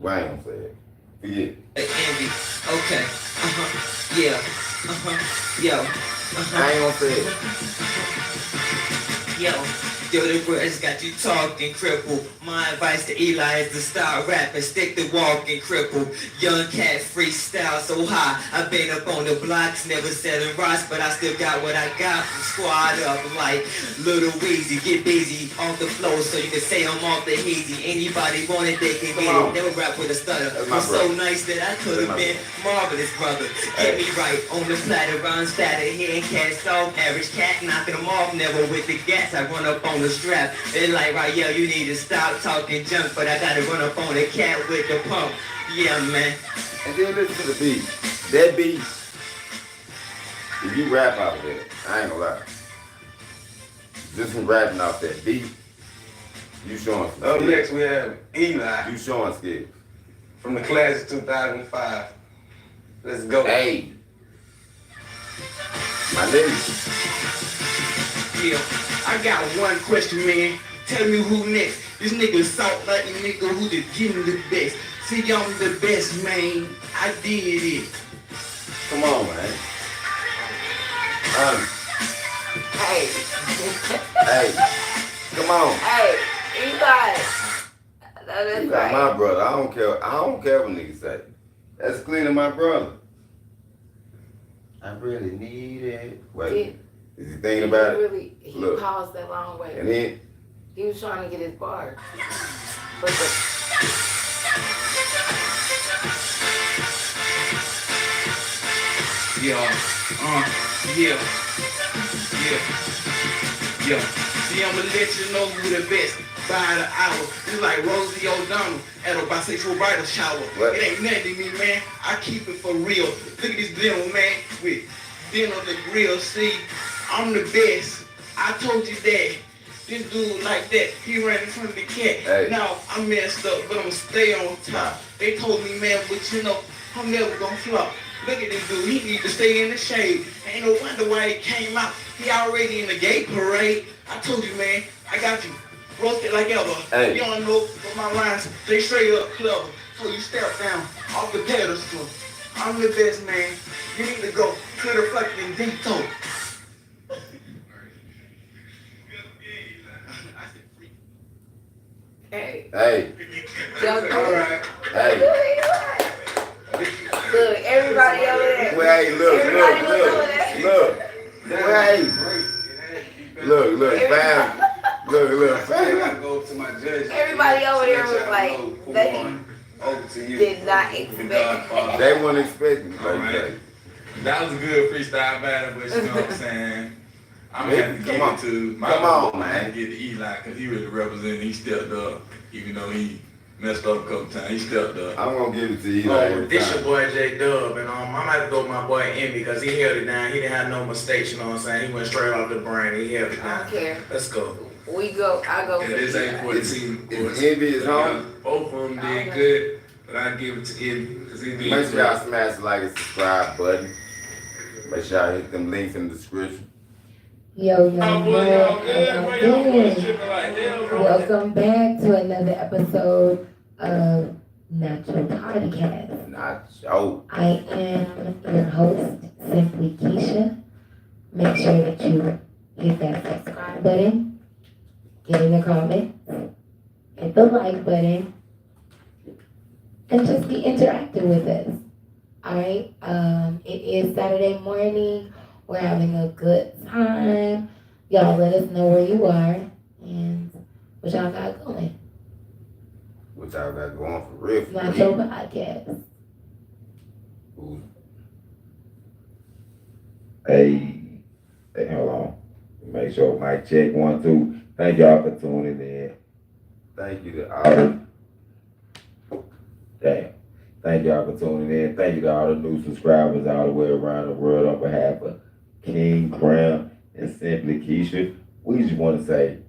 Well, I ain't gonna say it. Forget. Envy. Okay. Yeah. Yo. I ain't gonna say it. Yo, the words got you talking cripple. My advice to Eli is to start rapping, stick to walking cripple. Young cat freestyle so high. I've been up on the blocks, never selling rocks, but I still got what I got from squad up. Like Little Weezy, get busy off the flow so you can say I'm off the hazy. Anybody want it, they can get it. Never rap with a stutter. I'm so nice that I could have been marvelous, brother. Get me right on the platter, runs fatter, hitting cats off. Average cat knocking them off, never with the gas. I run up on the strap. It's like, right, yo, you need to stop talking junk, but I gotta run up on the cat with the pump. Yeah, man. And then listen to the beat. That beat, if you rap out of that, I ain't gonna lie. Just from rapping off that beat, you showing some Up skills. next we have Eli You showing skills. from the class of 2005. Let's go. Hey. My nigga. Yeah, I got one question, man. Tell me who next. This nigga salt like the nigga who just give me the best. See, I'm the best, man. I did it. Come on, man. Hey. Hey. Come on. Hey, Eli. That's You got my brother. I don't care what niggas say. That's cleaning my brother. I really need it. Wait. Is he thinking about it? He Look. paused that long way. And then He was trying to get his bar. But the, Yeah. See, I'ma let you know who the best. By the hour, you like Rosie O'Donnell at a bisexual bridal shower. What? It ain't nothing to me, man. I keep it for real. Look at this deal, man, with dinner on the grill. See, I'm the best. I told you that. This dude like that, he ran in front of the cat. Hey. Now, I'm messed up, but I'ma stay on top. They told me, man, but you know, I'm never gonna flop. Look at this dude, he need to stay in the shade. Ain't no wonder why he came out. He already in the gay parade. I told you, man, I got you. Roasted like ever. Hey. You don't know, but my lines, they straight up clever. So you step down off the pedestal. I'm the best, man. You need to go to the fucking veto. hey. hey. Just All right. Hey. Look, everybody over there. Well, hey, look. Everybody over there. Well, hey. Look, fam. Look. I gotta go to my judge. Everybody over there was Let like, y'all know who they won. Over to you. did not The expect. Godfather. They weren't expecting it All like right. that. That was a good freestyle battle, but you know what I'm saying? I'm gonna have to give Come on. it to my Come on, boy. I'm man. gonna give it to Eli because he really represented. He stepped up, even though he messed up a couple times. He stepped up. I'm gonna give it to you. This your boy J Dub, and I'm about to go with my boy Envy because he held it down. He didn't have no mistakes, you know what I'm saying? He went straight off the brain. He held it I down. don't care. Let's go. We go. I go. And for this ain't for the It's- team, of it's course. Envy is home. Both of them did good, but I give it to Envy because he did Make sure y'all good. smash the like and subscribe button. Make sure y'all hit them links in the description. Yo, Oh, boy, y'all good? Boy, y'all boys tripping like hell, bro. welcome back to another episode of Natural Podcast. Not show. I am your host, Simply Keisha. Make sure that you hit that subscribe button, get in the comments, hit the like button, and just be interactive with us. Alright, it is Saturday morning. We're having a good time. Y'all let us know where you are and what y'all got going. What y'all got going for real? It's not your podcast. Ooh. Hey, hold on. Make sure mic check 1, 2. Thank y'all for tuning in. Thank you to all. Damn. Thank y'all for tuning in. Thank you to all the new subscribers all the way around the world on behalf of King Crown and Simply Keisha. We just want to say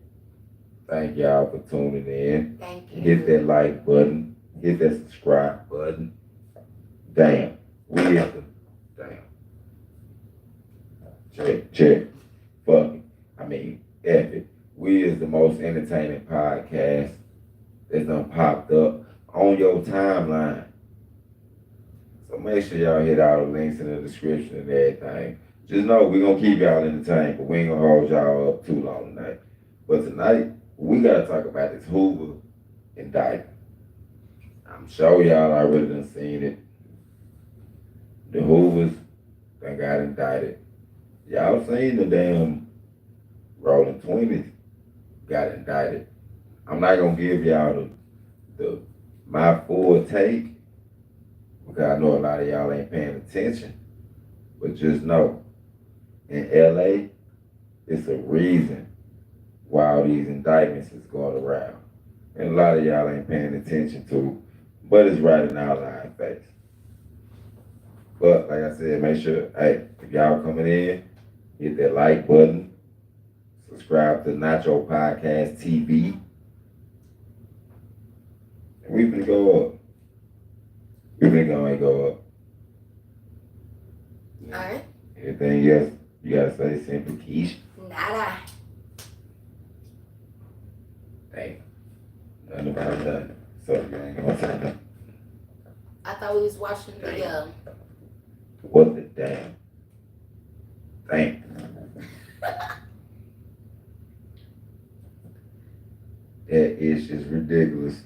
thank y'all for tuning in. Thank you. Hit that like button. Hit that subscribe button. Damn. We is the check. Fuck it. I mean, F it. We is the most entertaining podcast that's done popped up on your timeline. So make sure y'all hit all the links in the description and everything. Just know we're gonna keep y'all entertained, but we ain't gonna hold y'all up too long tonight. But tonight, we gotta talk about this Hoover indictment. I'm sure y'all already done seen it. The Hoovers done got indicted. Y'all seen the damn Rolling 20s got indicted. I'm not gonna give y'all the my full take because I know a lot of y'all ain't paying attention. But just know, in LA, it's a reason why all these indictments is going around. And a lot of y'all ain't paying attention to, but it's right in our line face. But like I said, make sure, hey, if y'all coming in, hit that like button, subscribe to Nacho Podcast TV. And we finna go up. We finna go up. Alright. Anything else you gotta say, Simply Keisha? Nada. Damn. Nothing about nothing. So you ain't gonna say nothing. I thought we was watching the What the damn? Damn. That is just ridiculous.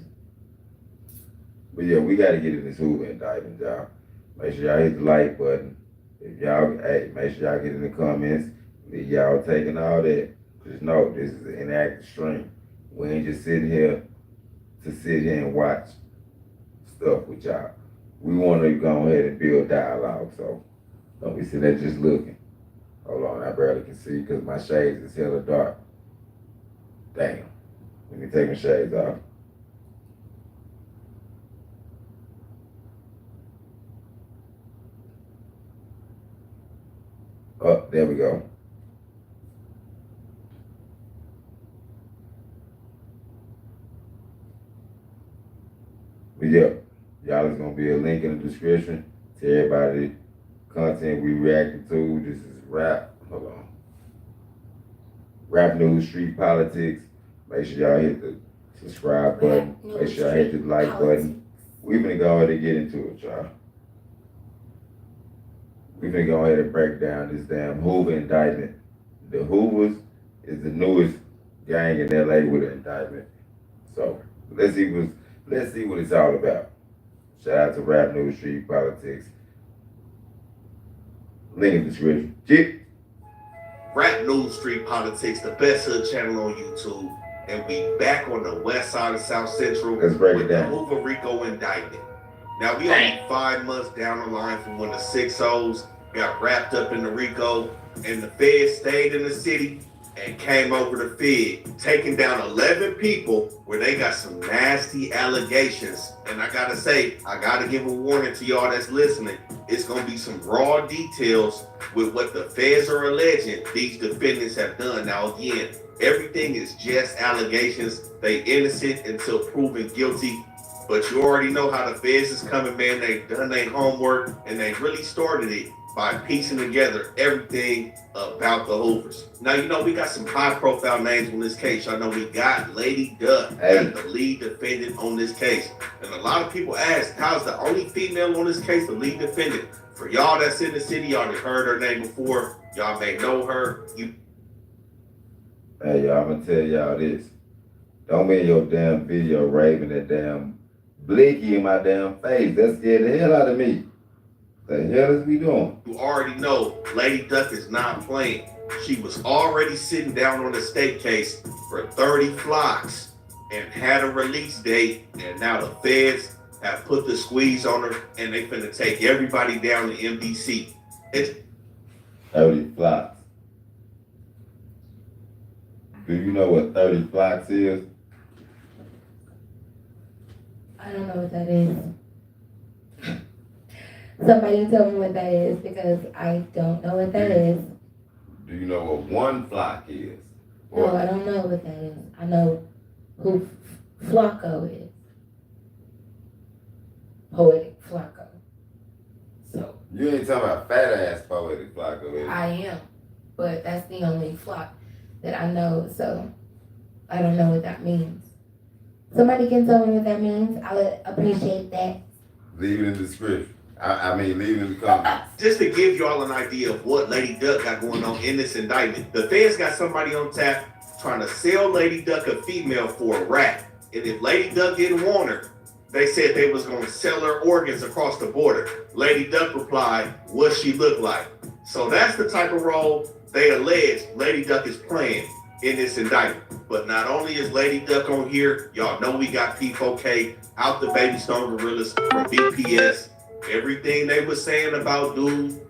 But yeah, we gotta get in this Hoover indictment, y'all. Make sure y'all hit the like button. If y'all, hey, make sure y'all get in the comments. If y'all taking all that, just know this is an inactive stream. We ain't just sitting here to sit here and watch stuff with y'all. We want to go ahead and build dialogue, so don't be sitting there just looking. Hold on, I barely can see because my shades is hella dark. Damn. Let me take my shades off. Oh, there we go. But yeah, y'all is gonna be a link in the description to everybody content we reacting to. This is rap. Hold on. Rap news, street politics. Make sure y'all hit the subscribe button. Make sure y'all hit the like button. We finna go ahead and get into it, y'all. We finna go ahead and break down this damn Hoover indictment. The Hoovers is the newest gang in LA with an indictment. So let's see what it's all about. Shout out to Rap News Street Politics. Link in the description. Chip. Rap News Street Politics, the best hood channel on YouTube. And we back on the west side of South Central Let's break with it down. the Hoover Rico indictment. Now we only 5 months down the line from when the 6-0s got wrapped up in the Rico and the feds stayed in the city and came over the Fed, taking down 11 people where they got some nasty allegations. And I gotta say, I gotta give a warning to y'all that's listening. It's gonna be some raw details with what the feds are alleging these defendants have done. Now again, everything is just allegations. They innocent until proven guilty. But you already know how the feds is coming, man. They done their homework and they really started it by piecing together everything about the Hoovers. Now, you know, we got some high profile names on this case. Y'all know we got Lady Duck as the lead defendant on this case. And a lot of people ask, how's the only female on this case the lead defendant? For y'all that's in the city, y'all have heard her name before. Y'all may know her. Hey, y'all, I'm gonna tell y'all this. Don't be in your damn video raving that damn blicky in my damn face. That scared the hell out of me. The hell is we doing? You already know Lady Duck is not playing. She was already sitting down on the state case for 30 flocks and had a release date, and now the feds have put the squeeze on her and they finna take everybody down to MDC. It's 30 flocks. Do you know what 30 flocks is? I don't know what that is. Somebody tell me what that is because I don't know what that is. Do you know what one flock is? No, I don't know what that is. I know who Flacco is. Poetic Flacco. So. You ain't talking about fat ass Poetic Flacco, is I am. But that's the only flock that I know, so I don't know what that means. Somebody can tell me what that means. I would appreciate that. Leave it in the description. I mean, leave it in the comments. Just to give y'all an idea of what Lady Duck got going on in this indictment, the feds got somebody on tap trying to sell Lady Duck a female for a rat. And if Lady Duck didn't want her, they said they was going to sell her organs across the border. Lady Duck replied, what she look like. So that's the type of role they allege Lady Duck is playing in this indictment. But not only is Lady Duck on here, y'all know we got P4K, Out the Baby Stone Gorillas from BPS. Everything they were saying about dude,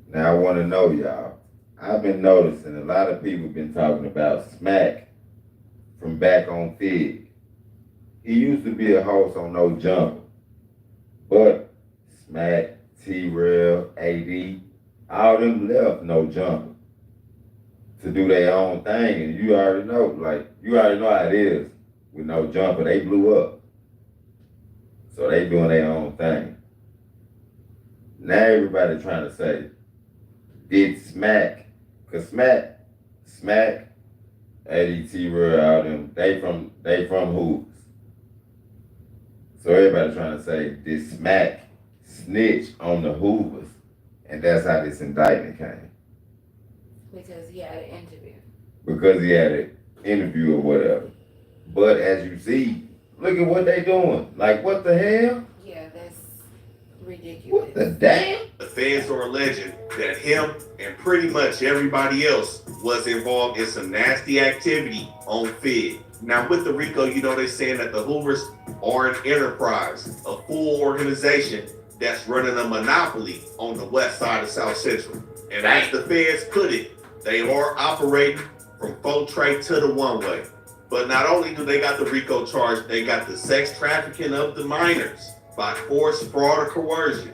Now I want to know, y'all. I've been noticing a lot of people been talking about Smac from backonfigg. He used to be a host on Nojumper, but Smac, T-Rail, AD, all them left Nojumper to do their own thing, and you already know how it is with Nojumper. They blew up. So they doing their own thing. Now everybody trying to say, did Smac, cause Smac, ADT Real out them, they from Hoovers. So everybody trying to say, did Smac snitch on the Hoovers? And that's how this indictment came. Because he had an interview. Because he had an interview or whatever. But as you see, look at what they doing. Like, what the hell? Yeah, that's ridiculous. What the damn? the feds are alleging that him and pretty much everybody else was involved in some nasty activity on Fed. Now with the RICO, you know they're saying that the Hoovers are an enterprise, a full organization that's running a monopoly on the west side of South Central. And as the feds put it, they are operating from 4 Trey to the one-way. But not only do they got the RICO charge, they got the sex trafficking of the minors by force, fraud, or coercion.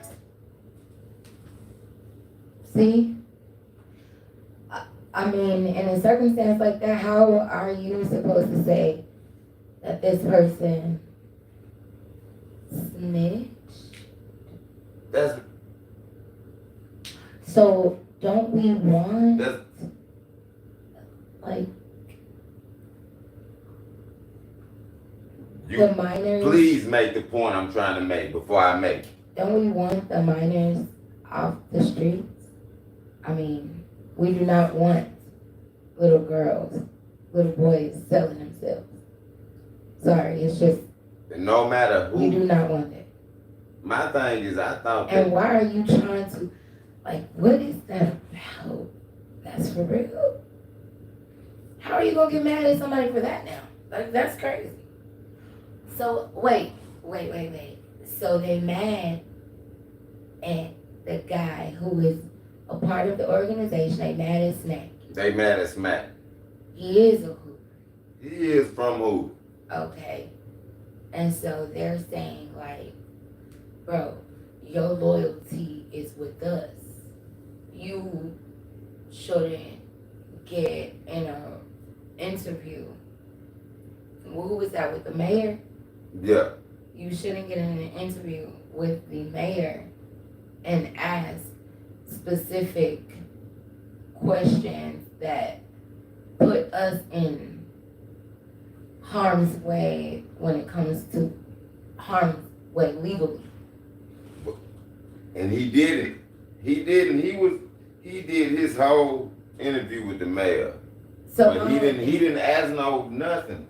See? I mean, in a circumstance like that, how are you supposed to say that this person snitched? That's So don't we want that's like you. the minors? Please make the point I'm trying to make before I make it. Don't we want the minors off the streets? I mean, we do not want little girls, little boys selling themselves. Sorry, it's just No matter we do who. not want that. My thing is, I thought And that why are you trying to, like, what is that about? That's for real? How are you gonna get mad at somebody for that now? Like, that's crazy. So, wait. So they mad at the guy who is a part of the organization. They mad at Smac. they mad at Smac. He is a Hoover. He is from who? Okay. And so they're saying, like, bro, your loyalty is with us. You shouldn't get in a interview. Well, who was that, with the mayor? Yeah. You shouldn't get in an interview with the mayor and ask specific questions that put us in harm's way when it comes to harm's way legally. And he did it. He didn't. He did his whole interview with the mayor. So But he didn't ask no nothing.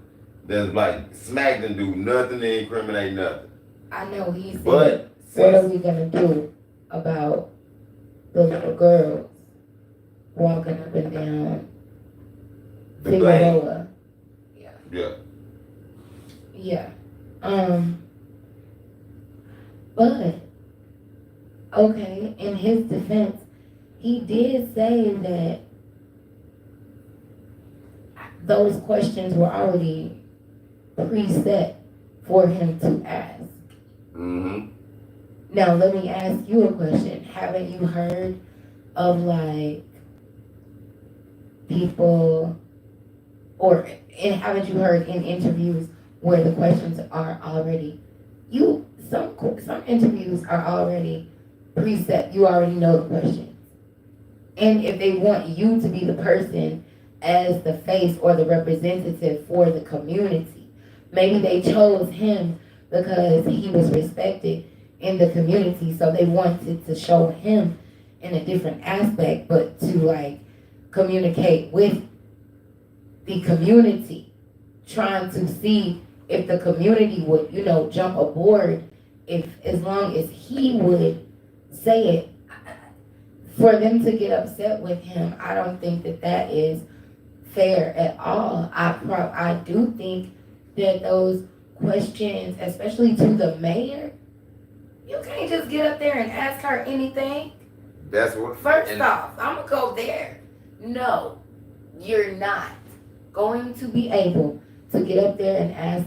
That's like Smac didn't do nothing to incriminate nothing. I know he said, But what are since we gonna do about the little girls walking up and down the blame. Figueroa? Yeah. Yeah. But okay, in his defense, he did say that those questions were already preset for him to ask. Mm-hmm. Now, let me ask you a question. Haven't you heard of, like, people, haven't you heard in interviews where the questions are already, some interviews are already preset. You already know the questions. And if they want you to be the person as the face or the representative for the community. Maybe they chose him because he was respected in the community, so they wanted to show him in a different aspect, but to like communicate with the community, trying to see if the community would, you know, jump aboard, if as long as he would say it. For them to get upset with him, I don't think that that is fair at all. I do think that those questions, especially to the mayor, you can't just get up there and ask her anything. That's what. First off, I'm gonna go there. No, you're not Going to be able to get up there and ask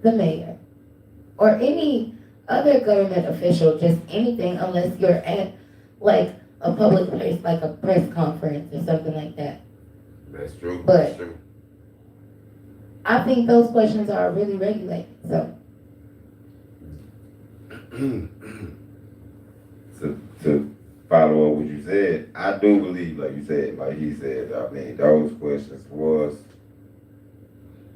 the mayor or any other government official just anything unless you're at like a public place, like a press conference or something like that. That's true. But- That's true. I think those questions are really regulated, so. To follow up what you said, I do believe, like you said, like he said, I mean, those questions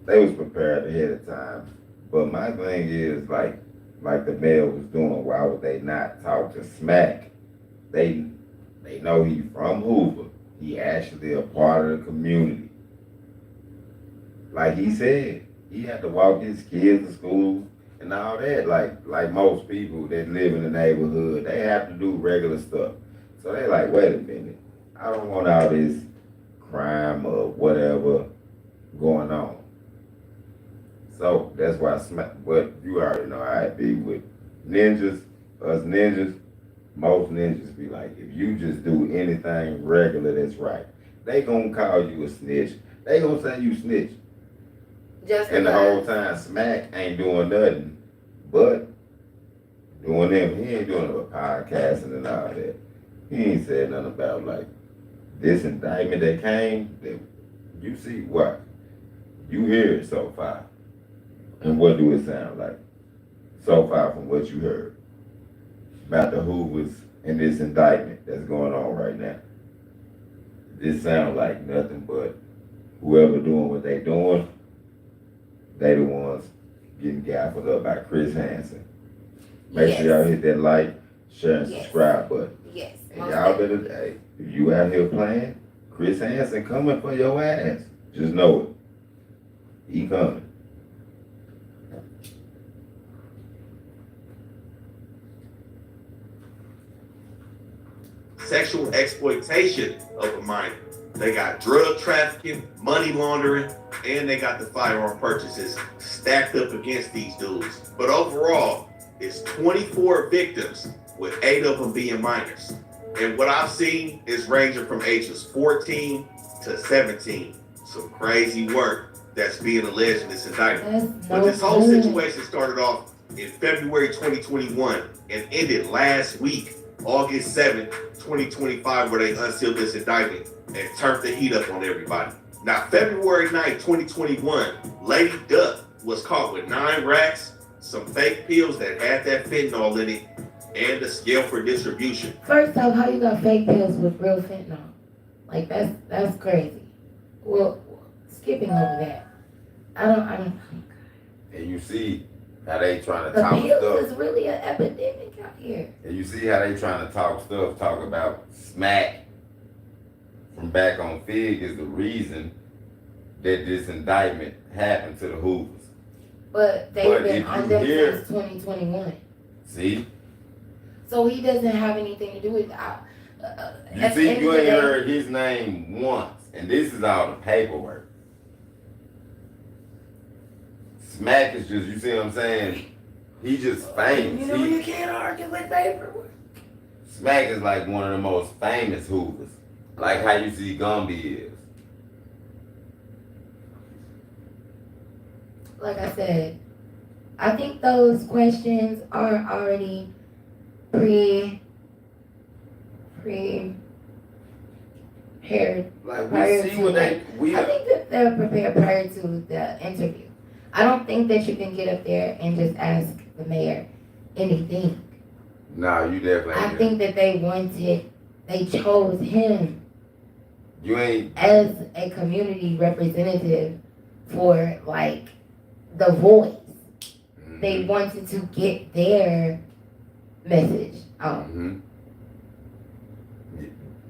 they was prepared ahead of time. But my thing is, like the mayor was doing, why would they not talk to Smac? They know he from Hoover. He actually a part of the community. Like he said, he had to walk his kids to school and all that. Like most people that live in the neighborhood, they have to do regular stuff. So they like, wait a minute, I don't want all this crime or whatever going on. So that's why Smac, but you already know how it be with ninjas, us ninjas. Most ninjas be like, if you just do anything regular that's right, they gonna call you a snitch. They gonna say you snitch. just And the because. whole time Smac ain't doing nothing but doing them. He ain't doing no podcasting and all that. He ain't said nothing about like this indictment that came. That you see what? You hear it so far. And what do it sound like? So far from what you heard about the Hoovers and this indictment that's going on right now. This sounds like nothing but whoever doing what they doing, they the ones getting gaffled up by Chris Hansen. Make sure y'all hit that like, share, and Yes. subscribe button. Yes. And most y'all definitely. better, hey, if you out here playing, Chris Hansen coming for your ass. Just know it. He coming. Sexual exploitation of a minor. They got drug trafficking, money laundering, and they got the firearm purchases stacked up against these dudes. But overall, it's 24 victims, with 8 of them being minors. And what I've seen is ranging from ages 14 to 17. Some crazy work that's being alleged in this indictment. That's But no this whole good. situation started off in February 2021 and ended last week, August 7th, 2025, where they unsealed this indictment and turned the heat up on everybody. Now, February 9th, 2021, Lady Duck was caught with 9 racks, some fake pills that had that fentanyl in it, and a scale for distribution. First off, how you got fake pills with real fentanyl? Like that's crazy. Well, skipping over that. I don't. And you see how they trying to The talk pills stuff. is really an epidemic out here. And you see how they trying to talk stuff, talk about Smac from backonfigg is the reason that this indictment happened to the Hoovers. But they've But been if on you them hear- since 2021. See? So he doesn't have anything to do with You at the see, end you of the ain't day- heard his name once. And this is all the paperwork. Smac is just, you see what I'm saying? He just famous. You know, you can't argue with paperwork. Smac is like one of the most famous Hoovers. Like how you see Gumby is. Like I said, I think those questions are already prepared Like prior we see to what they, like, we I think that they're prepared prior to the interview. I don't think that you can get up there and just ask the mayor anything. No, you definitely I ain't. think that they chose him You ain't. as a community representative for like the voice. They wanted to get their message out.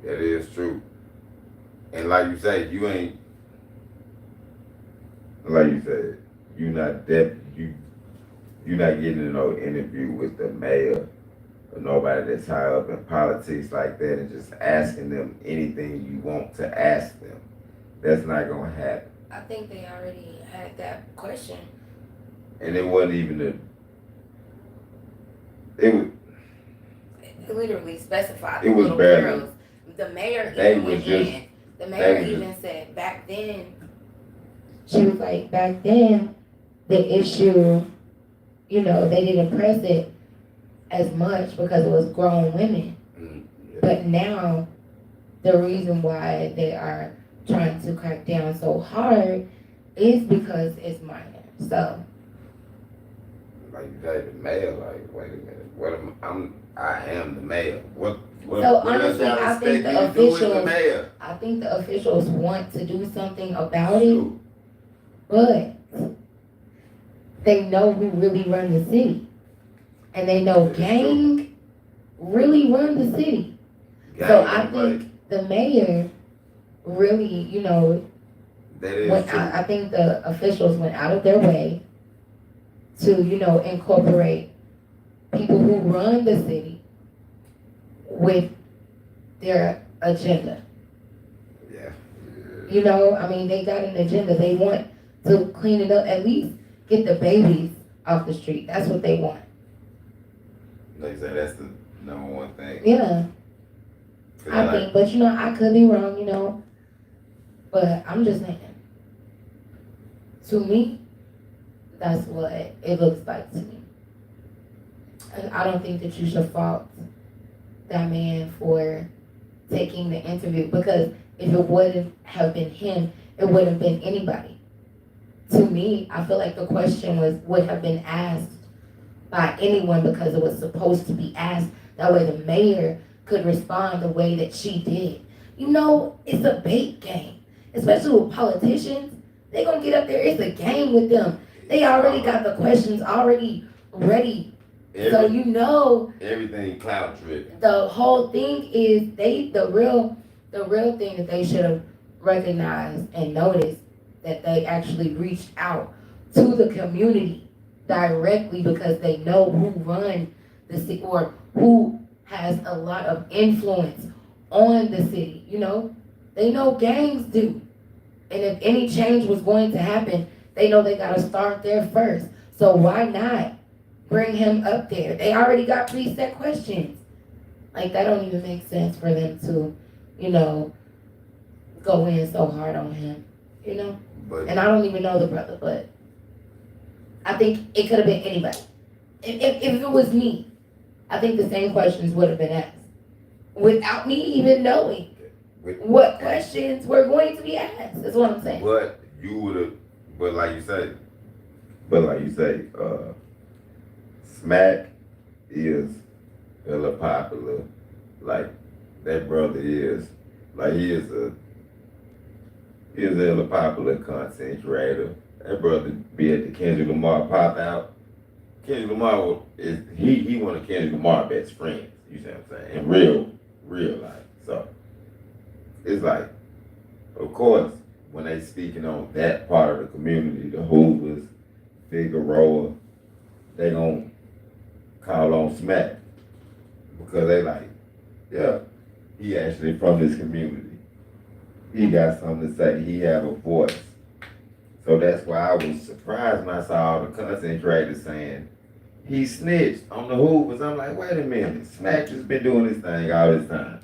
That is true. And like you say, you ain't. Like you said, you're not getting no interview with the mayor or nobody that's high up in politics like that and just asking them anything you want to ask them. That's not gonna happen. I think they already had that question. And it wasn't even it was Literally specified It the was little barely- girls. The mayor They even was went just- in. The they mayor was even said back then. She was like, back then, the issue, you know, they didn't press it as much because it was grown women. But now, the reason why they are trying to crack down so hard is because it's minor. So, like you say, the mayor. Like, wait a minute, I am the mayor. What So else honestly, y'all I think expect the me to do as the officials- mayor? I think the officials want to do something about it, but they know who really run the city. And they know gang really run the city. So I think the mayor really, you know, that is went true. out, I think the officials went out of their way to, you know, incorporate people who run the city with their agenda. Yeah. You know, I mean, they got an agenda. They want to clean it up, at least get the babies off the street. That's what they want. Like you say, that's the number one thing. Yeah, 'Cause I like, think, but you know, I could be wrong, you know, but I'm just saying, to me, that's what it looks like to me. And I don't think that you should fault that man for taking the interview, because if it wouldn't have been him, it wouldn't have been anybody. To me, I feel like the question would have been asked by anyone because it was supposed to be asked. That way the mayor could respond the way that she did. You know, it's a bait game, especially with politicians. They gonna get up there, it's a game with them. They already got the questions already ready. So you know everything cloud driven. the whole thing is the real thing that they should have recognized and noticed, that they actually reached out to the community directly because they know who run the city or who has a lot of influence on the city. You know, they know gangs do, and if any change was going to happen, they know they got to start there first. So why not bring him up there? They already got preset questions. Like, that don't even make sense for them to, you know, go in so hard on him, you know? But And I don't even know the brother, but I think it could have been anybody. If it was me, I think the same questions would have been asked without me even knowing what questions were going to be asked. That's what I'm saying. But you would have, but like you say, Smac is hella popular. Like, that brother is, like, he is a hella popular content creator. That brother be at the Kendrick Lamar pop out. Kendrick Lamar is he one of Kendrick Lamar's best friends. You see what I'm saying? In real life. So it's like, of course, when they speaking on that part of the community, the Hoovers, Figueroa, they gonna call on Smac because they like, yeah, he actually from this community. He got something to say. He have a voice. So that's why I was surprised when I saw all the content creators saying he snitched on the Hoovers. I'm like, wait a minute, Smac just been doing this thing all this time.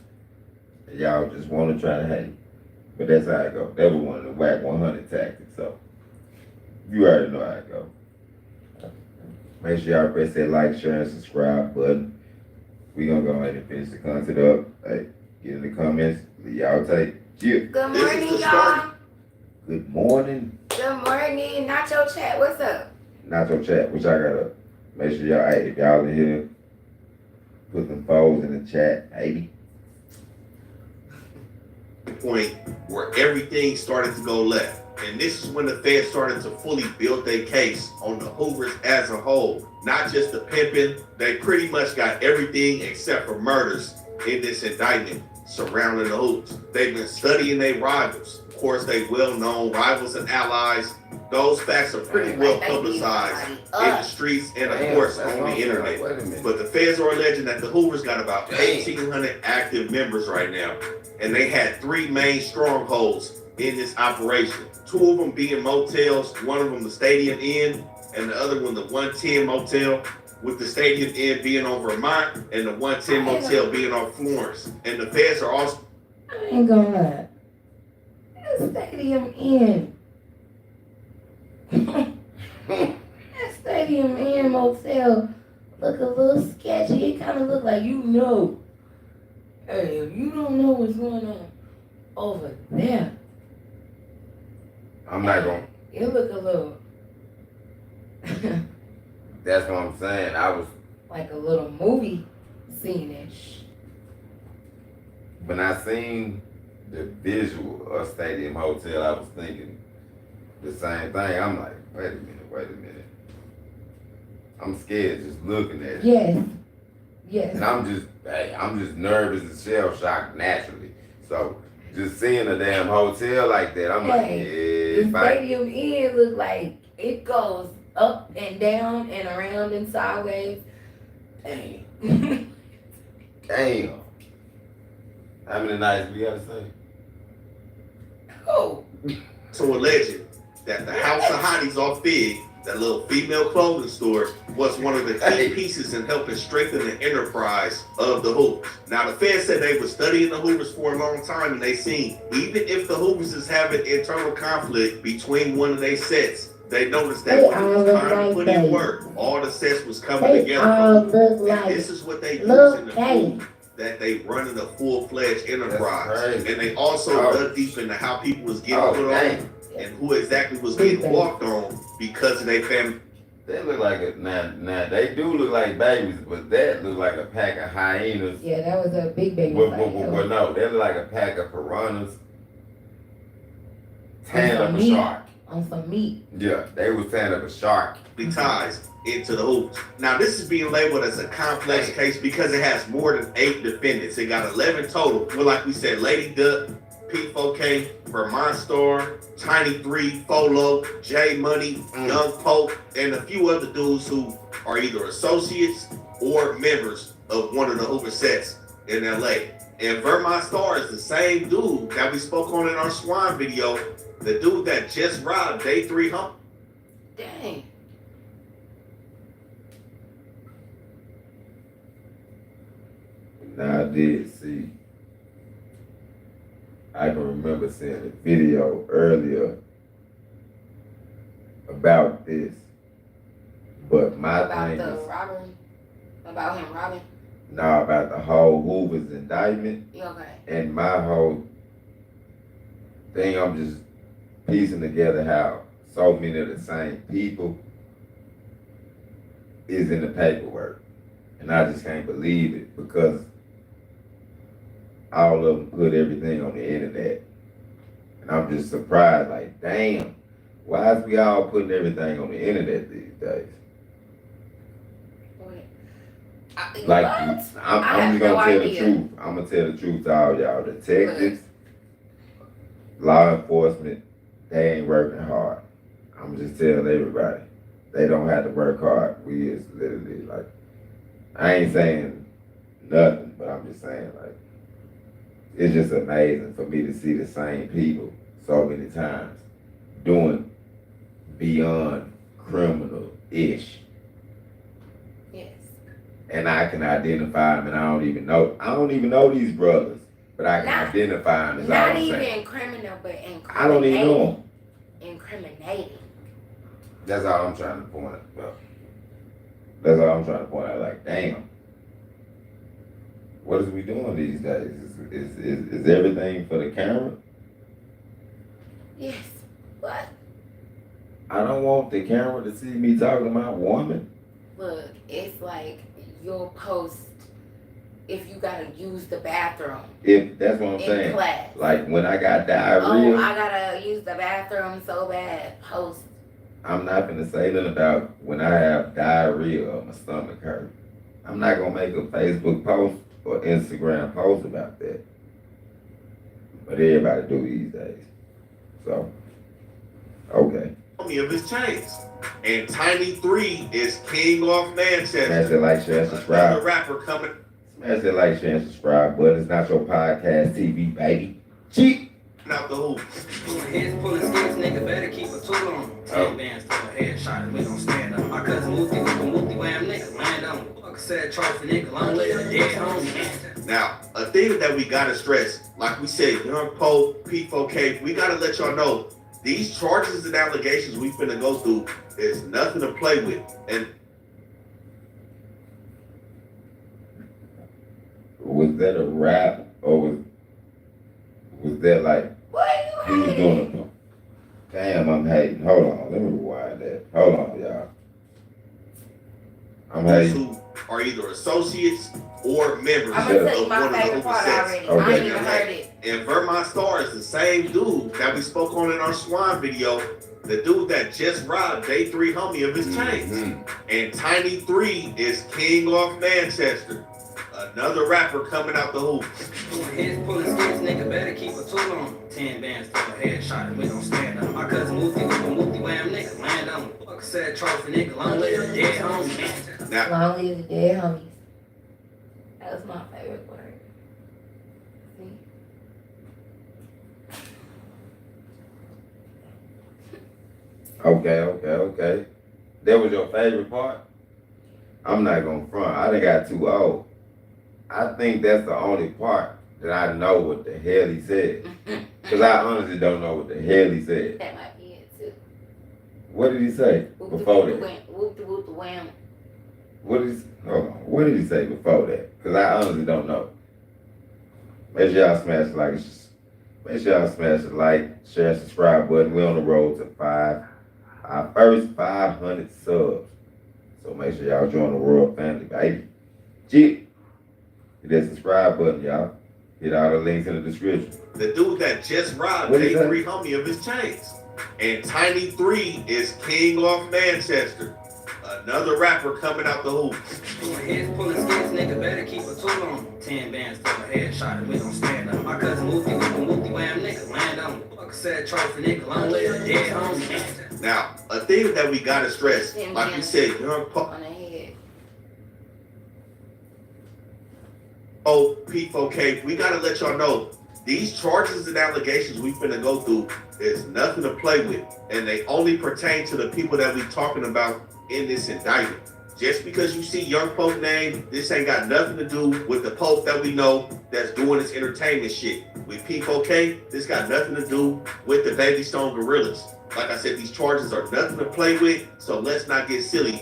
And y'all just want to try to hate. But that's how it go. That was one of the whack 100 tactics. So you already know how it go. Make sure y'all press that like, share, and subscribe button. We gonna go ahead and finish the content up. Hey, get in the comments. Y'all take. Cheers. Good morning, y'all. Good morning. Good morning. Nacho Chat, what's up? Nacho Chat, which I got up. Make sure y'all, hey, if y'all in here, put them foes in the chat, 80. point where everything started to go left. And this is when the feds started to fully build their case on the Hoovers as a whole. Not just the pimping, they pretty much got everything except for murders in this indictment surrounding the Hoovers. They've been studying their rivals. Of course, they well-known rivals and allies. Those facts are pretty well publicized in the streets and of course on the internet. But the feds are alleging that the Hoovers got about 1,800 active members right now. And they had 3 main strongholds in this operation. 2 of them being motels, one of them the Stadium Inn, and the other one the 110 motel, with the Stadium Inn being on Vermont and the 110 motel being on Florence. And the feds are also... I ain't gonna lie. That Stadium Inn. That Stadium Inn motel look a little sketchy. It kind of look like hey, if you don't know what's going on over there, I'm not gonna. it look a little That's what I'm saying. I was like a little movie scene-ish. when I seen the visual of Stadium Hotel, I was thinking the same thing. I'm like, wait a minute. I'm scared just looking at it. Yes. And I'm just nervous and shell shocked naturally. So just seeing a damn hotel like that, I'm like, yeah, The Stadium Inn look like it goes up and down and around and sideways. Dang. Damn. How many nights we gotta say? Oh. So alleged that the House of Hotties off Fig, that little female clothing store, was one of the key pieces in helping strengthen the enterprise of the Hoovers. Now, the feds said they were studying the Hoovers for a long time, and they seen, even if the Hoovers is having internal conflict between one of their sets, they noticed that when it was time to put in work, all the sets was coming together. And this is what they use in the proof that they running a full-fledged enterprise. And they also dug deep into how people was getting put on and who exactly was getting walked on because of their family. They look like now they do look like babies, but that look like a pack of hyenas. Yeah, that was a big baby. Well, no, they look like a pack of piranhas. Tearing up a shark. On some meat. Yeah, they was tearing up a shark. The ties into the Hoovers. Now, this is being labeled as a complex case because it has more than 8 defendants. It got 11 total. Well, like we said, Lady Duck, P4K, Vermont Star, Tiny 3, Folo, J Money, Young Pope, and a few other dudes who are either associates or members of one of the Hoover sets in LA. And Vermont Star is the same dude that we spoke on in our Swan video, the dude that just robbed Day 3 Hump. Dang. Now I did see. I can remember seeing a video earlier about this, but my thing is robbery? About him robbing? now about the whole Hoovers indictment. Yeah, okay. And my whole thing, I'm just piecing together how so many of the same people is in the paperwork. And I just can't believe it because all of them put everything on the internet. And I'm just surprised, like, damn, why is we all putting everything on the internet these days? Like, I'm just gonna tell the truth. I'm gonna tell the truth to all y'all. Detectives, law enforcement, they ain't working hard. I'm just telling everybody, they don't have to work hard. We is literally like, I ain't saying nothing, but I'm just saying like, it's just amazing for me to see the same people so many times doing beyond criminal-ish. Yes. And I can identify them, and I don't even know these brothers, but I can identify them as all Not I'm even saying. criminal, but incriminating. I don't even know them. Incriminating. That's all I'm trying to point out. Well, that's all I'm trying to point out. Like, damn, what is we doing these days? Is everything for the camera? Yes. What? I don't want the camera to see me talking to my woman. Look, it's like you'll post if you gotta use the bathroom If that's what I'm in saying. class. Like when I got Oh, diarrhea, I gotta use the bathroom so bad. Host. I'm not gonna say nothing about when I have diarrhea or my stomach hurt. I'm not gonna make a Facebook post or Instagram post about that. But everybody do these days. So, okay. Me of his chains. And Tiny 3 is king off Manchester. Smash that like, share, and Another subscribe. rapper coming. Smash that like, share, and subscribe button. It's not your podcast TV, baby. Cheap. out the hoop. Pulling heads, pulling skins, nigga better keep a tool on. 10 bands for a headshot and we gon' stand up. My cousin Mookie with the Mookie wham nigga, land on. Fuck said trophy nigga, long live the dead homie. Now, a thing that we gotta stress, like we said, Young Pope, P4K, we gotta let y'all know, these charges and allegations we finna go through is nothing to play with. And was that a rap or was that like What he are you was hating? doing a damn, I'm hating. Hold on, let me rewind that. Hold on, y'all. I'm those hating. who are either associates or members I'm gonna of tell you one my of the favorite Hoover part sets. already. Okay. I ain't even heard it. And Vermont Star is the same dude that we spoke on in our Swan video, the dude that just robbed Day 3 homie of his chains. And Tiny 3 is king off Manchester. Another rapper coming out the hoop. Pulling heads, pulling skins, nigga better keep a tool on. 10 bands for a headshot and we gon' stand up. My cousin Mookie with the Mookie wham nigga, land on. Fuck said trophy nigga, long live the dead homie. Now, Long live the dead homies. That was my favorite word. See? Okay. That was your favorite part? I'm not gonna front. I done got too old. I think that's the only part that I know what the hell he said. Cause I honestly don't know what the hell he said. That might be it too. What did he say before that? Whoop the whoop the wham. Hold on. What did he say before that? Cause I honestly don't know. Make sure y'all smash the like. Make sure y'all smash the like, share, and subscribe button. We're on the road to our first 500 subs. So make sure y'all join the world family, baby. Hit that subscribe button, y'all. Hit all the links in the description. the dude that just robbed What Day is that? 3 homie of his chains. And Tiny 3 is king off Manchester. Another rapper coming out the hoop. Pulling heads, pulling skins, nigga better keep a tool on. 10 bands for a headshot and we gon' stand up. My cousin Mookie with the Mookie wham nigga, land on. Fuck said trophy nigga, long live the dead homie. Now, a thing that we gotta stress, like we said, Young Pope, On the head. P4K, we gotta let y'all know, these charges and allegations we finna go through is nothing to play with. And they only pertain to the people that we talking about in this indictment. Just because you see Young Pope name, this ain't got nothing to do with the Pope that we know that's doing this entertainment shit. With P4K, this got nothing to do with the Baby Stone Gorillas. Like I said, these charges are nothing to play with, so let's not get silly.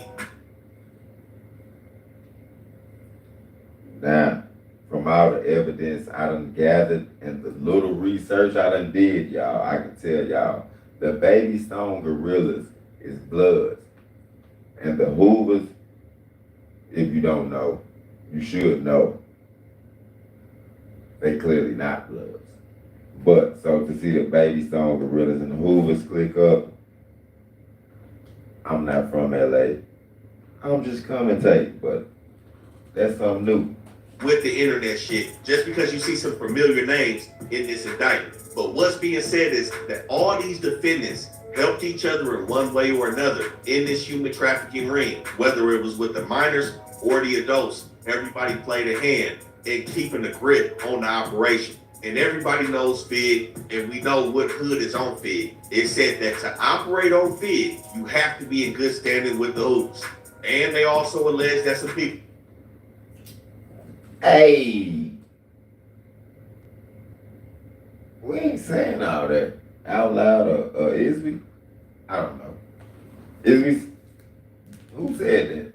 Now, from all the evidence I done gathered and the little research I done did, y'all, I can tell y'all, the Baby Stone Gorillas is Bloods. And the Hoovers, if you don't know, you should know, they clearly not Bloods. But, so to see the Baby Stone Gorillas and the Hoovers click up, I'm not from LA. I'm just commentating, but that's something new. With the internet shit, just because you see some familiar names in this indictment. But what's being said is that all these defendants helped each other in one way or another in this human trafficking ring, whether it was with the minors or the adults. Everybody played a hand in keeping the grip on the operation. And everybody knows FIG, and we know what hood is on FIG. It said that to operate on FIG, you have to be in good standing with the Hoovers. And they also allege that some people. Hey, we ain't saying all that out loud, or is we? I don't know. Is we? Who said that?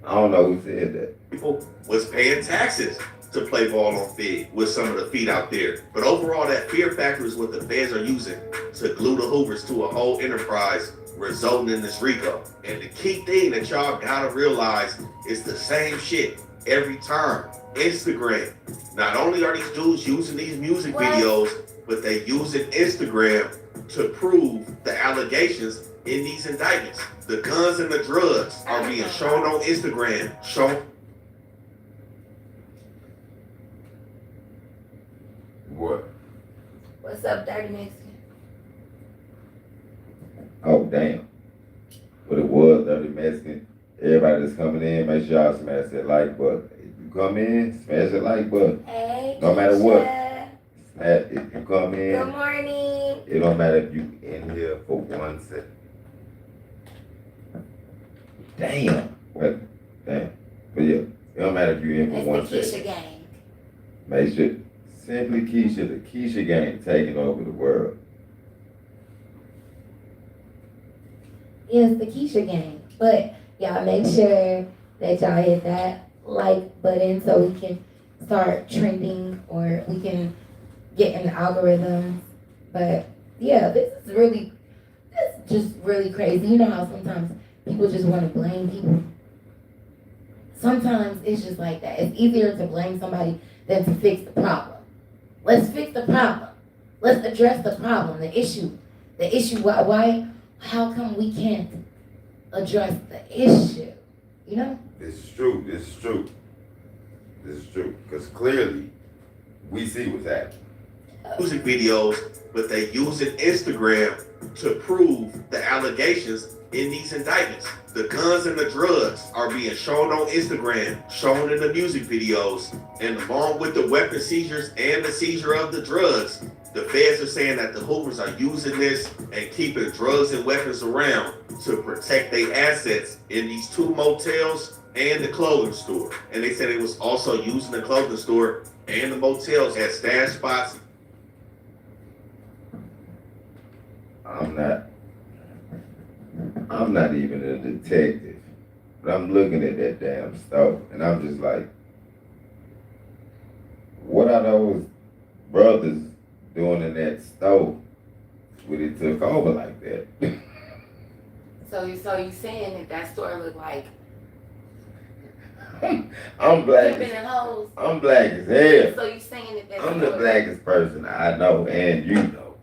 I don't know who said that. People was paying taxes to play ball on FIG with some of the feet out there. But overall, that fear factor is what the feds are using to glue the Hoovers to a whole enterprise, resulting in this RICO. And the key thing that y'all gotta realize is the same shit every time. Instagram. Not only are these dudes using these music videos, but they using Instagram to prove the allegations in these indictments. The guns and the drugs are being shown on Instagram. What? What's up, Dirty Mexican? Oh, damn. But it was Dirty Mexican. Everybody that's coming in, make sure y'all smash that like button. If you come in, smash that like button. Hey, No matter what. Keisha. Smash, if you come Good in, morning. it don't matter if you in here for 1 second. Damn. Well, damn. But yeah, it don't matter if you in for It's 1 the Keisha second. gang. Make sure, Simply Keisha, the Keisha gang taking over the world. Yes, the Keisha gang. But y'all make sure that y'all hit that like button so we can start trending or we can get in the algorithms. But yeah, this just really crazy. You know how sometimes people just want to blame people? Sometimes it's just like that. It's easier to blame somebody than to fix the problem. Let's fix the problem. Let's address the problem, the issue. The issue, how come we can't address the issue? You know? This is true. Because clearly, we see what's happening. Music videos, but they using Instagram to prove the allegations in these indictments. The guns and the drugs are being shown on Instagram, shown in the music videos, and along with the weapon seizures and the seizure of the drugs, the feds are saying that the Hoovers are using this and keeping drugs and weapons around to protect their assets in these 2 motels and the clothing store. And they said it was also using the clothing store and the motels as stash spots. I'm not even a detective, but I'm looking at that damn stuff, and I'm just like, what are those brothers doing in that stove when it took over like that? So you saying that store look like I'm black. pimping and hoes? I'm black as hell. So you saying that I'm the blackest person I know, and you know.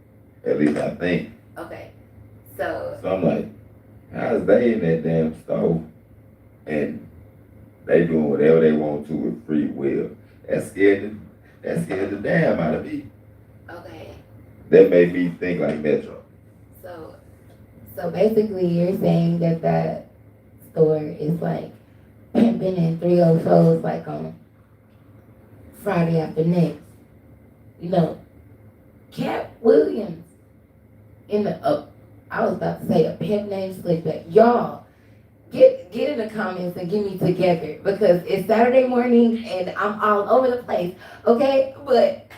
At least I think. Okay. So I'm like, how's they in that damn stove? And they doing whatever they want to with free will. That scared the damn out of me. okay. That made me think like Metro. So basically you're saying that store is like pimping and 304s like on Friday after next. You know, Cat Williams in the I was about to say a pimp named Slickback. Y'all, get in the comments and get me together because it's Saturday morning and I'm all over the place, okay? But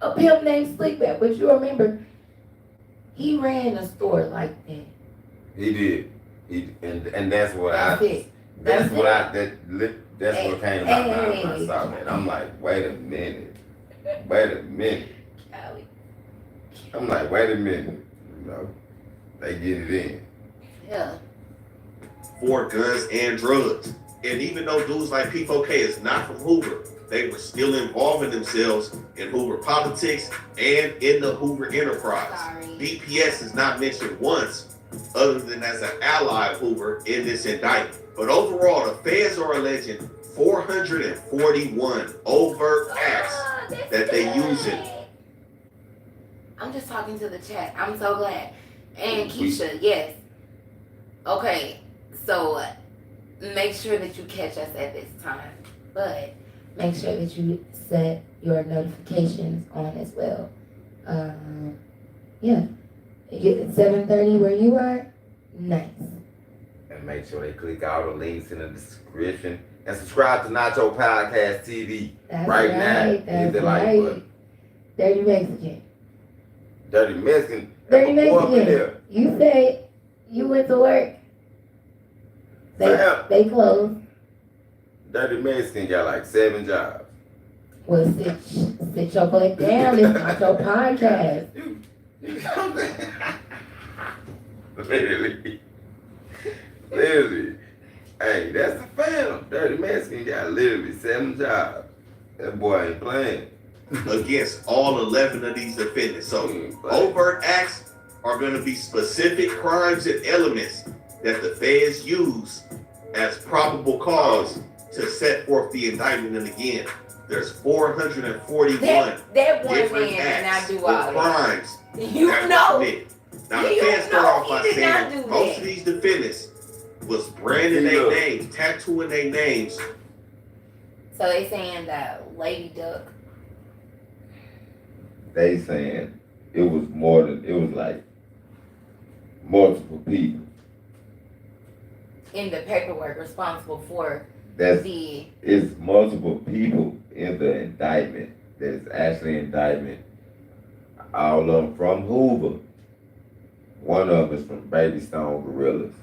a pimp named Slickback, but you remember, he ran a store like that. He did. And that's what That's it. That's That's what it. that's what came to my mind when I saw that. I'm like, wait a minute. Cali. I'm like, wait a minute. You know, they get it in. Yeah. For guns and drugs. And even though dudes like P4K is not from Hoover, they were still involving themselves in Hoover politics and in the Hoover enterprise. Sorry. DPS is not mentioned once, other than as an ally of Hoover in this indictment. But overall, the feds are alleging 441 overt acts that they using. I'm just talking to the chat. I'm so glad. And Keisha, yes. Okay, so make sure that you catch us at this time. But Make sure that you set your notifications on as well. Yeah. You get at 7:30 where you are? Nice. And make sure they click all the links in the description. And subscribe to Nacho Podcast TV That's right now. right. That's Hit the like right. button. Dirty Mexican. Dirty Mexican. Dirty That boy up in Mexican. there. You say you went to work. Sam. They closed. Dirty Mexican got like 7 jobs. Well, sit your butt down. It's not your podcast. You come there. Literally. Hey, that's the fam. Dirty Mexican got literally 7 jobs. That boy ain't playing. Against all 11 of these defendants. So overt acts are going to be specific crimes and elements that the feds use as probable cause to set forth the indictment. And again, there's 441 that one different man acts did or not do all that. crimes You that were know. committed. Now the You feds start know off by he did not saying do most that. of these defendants was branding their names, tattooing their names. So they saying that Lady Duck. They saying it was more than, it was like multiple people. In the paperwork responsible for That's the it's multiple people in the indictment. There's actually indictment. All of them from Hoover. One of them is from Baby Stone Gorillas.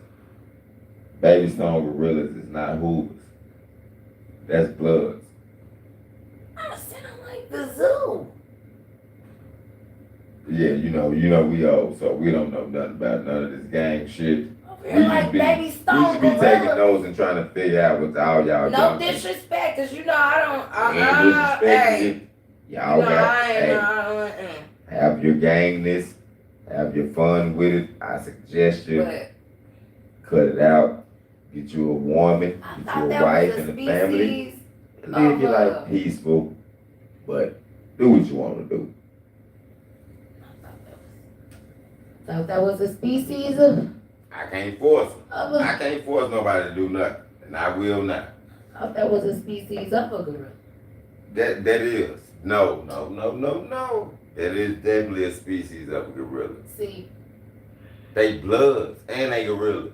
Baby Stone Gorillas is not Hoovers. That's Bloods. I sound like the zoo. Yeah, you know we old, so we don't know nothing about none of this gang shit. You're like Baby We Stone should be taking Gorilla. notes and trying to figure out what all y'all No doing. disrespect, cause you know I don't. And disrespecting Hey, it. you Y'all know got, I hey, ain't. have your gangness, have your fun with it. I suggest you But cut it out. Get you a woman, I get thought you a that wife was a and a family. species. Live your love. life peaceful, but do what you want to do. Thought that was a species of I can't force them. a. I can't force nobody to do nothing, and I will not. Thought that was a species of a gorilla. That is no. That is definitely a species of a gorilla. See, They bloods and they gorillas.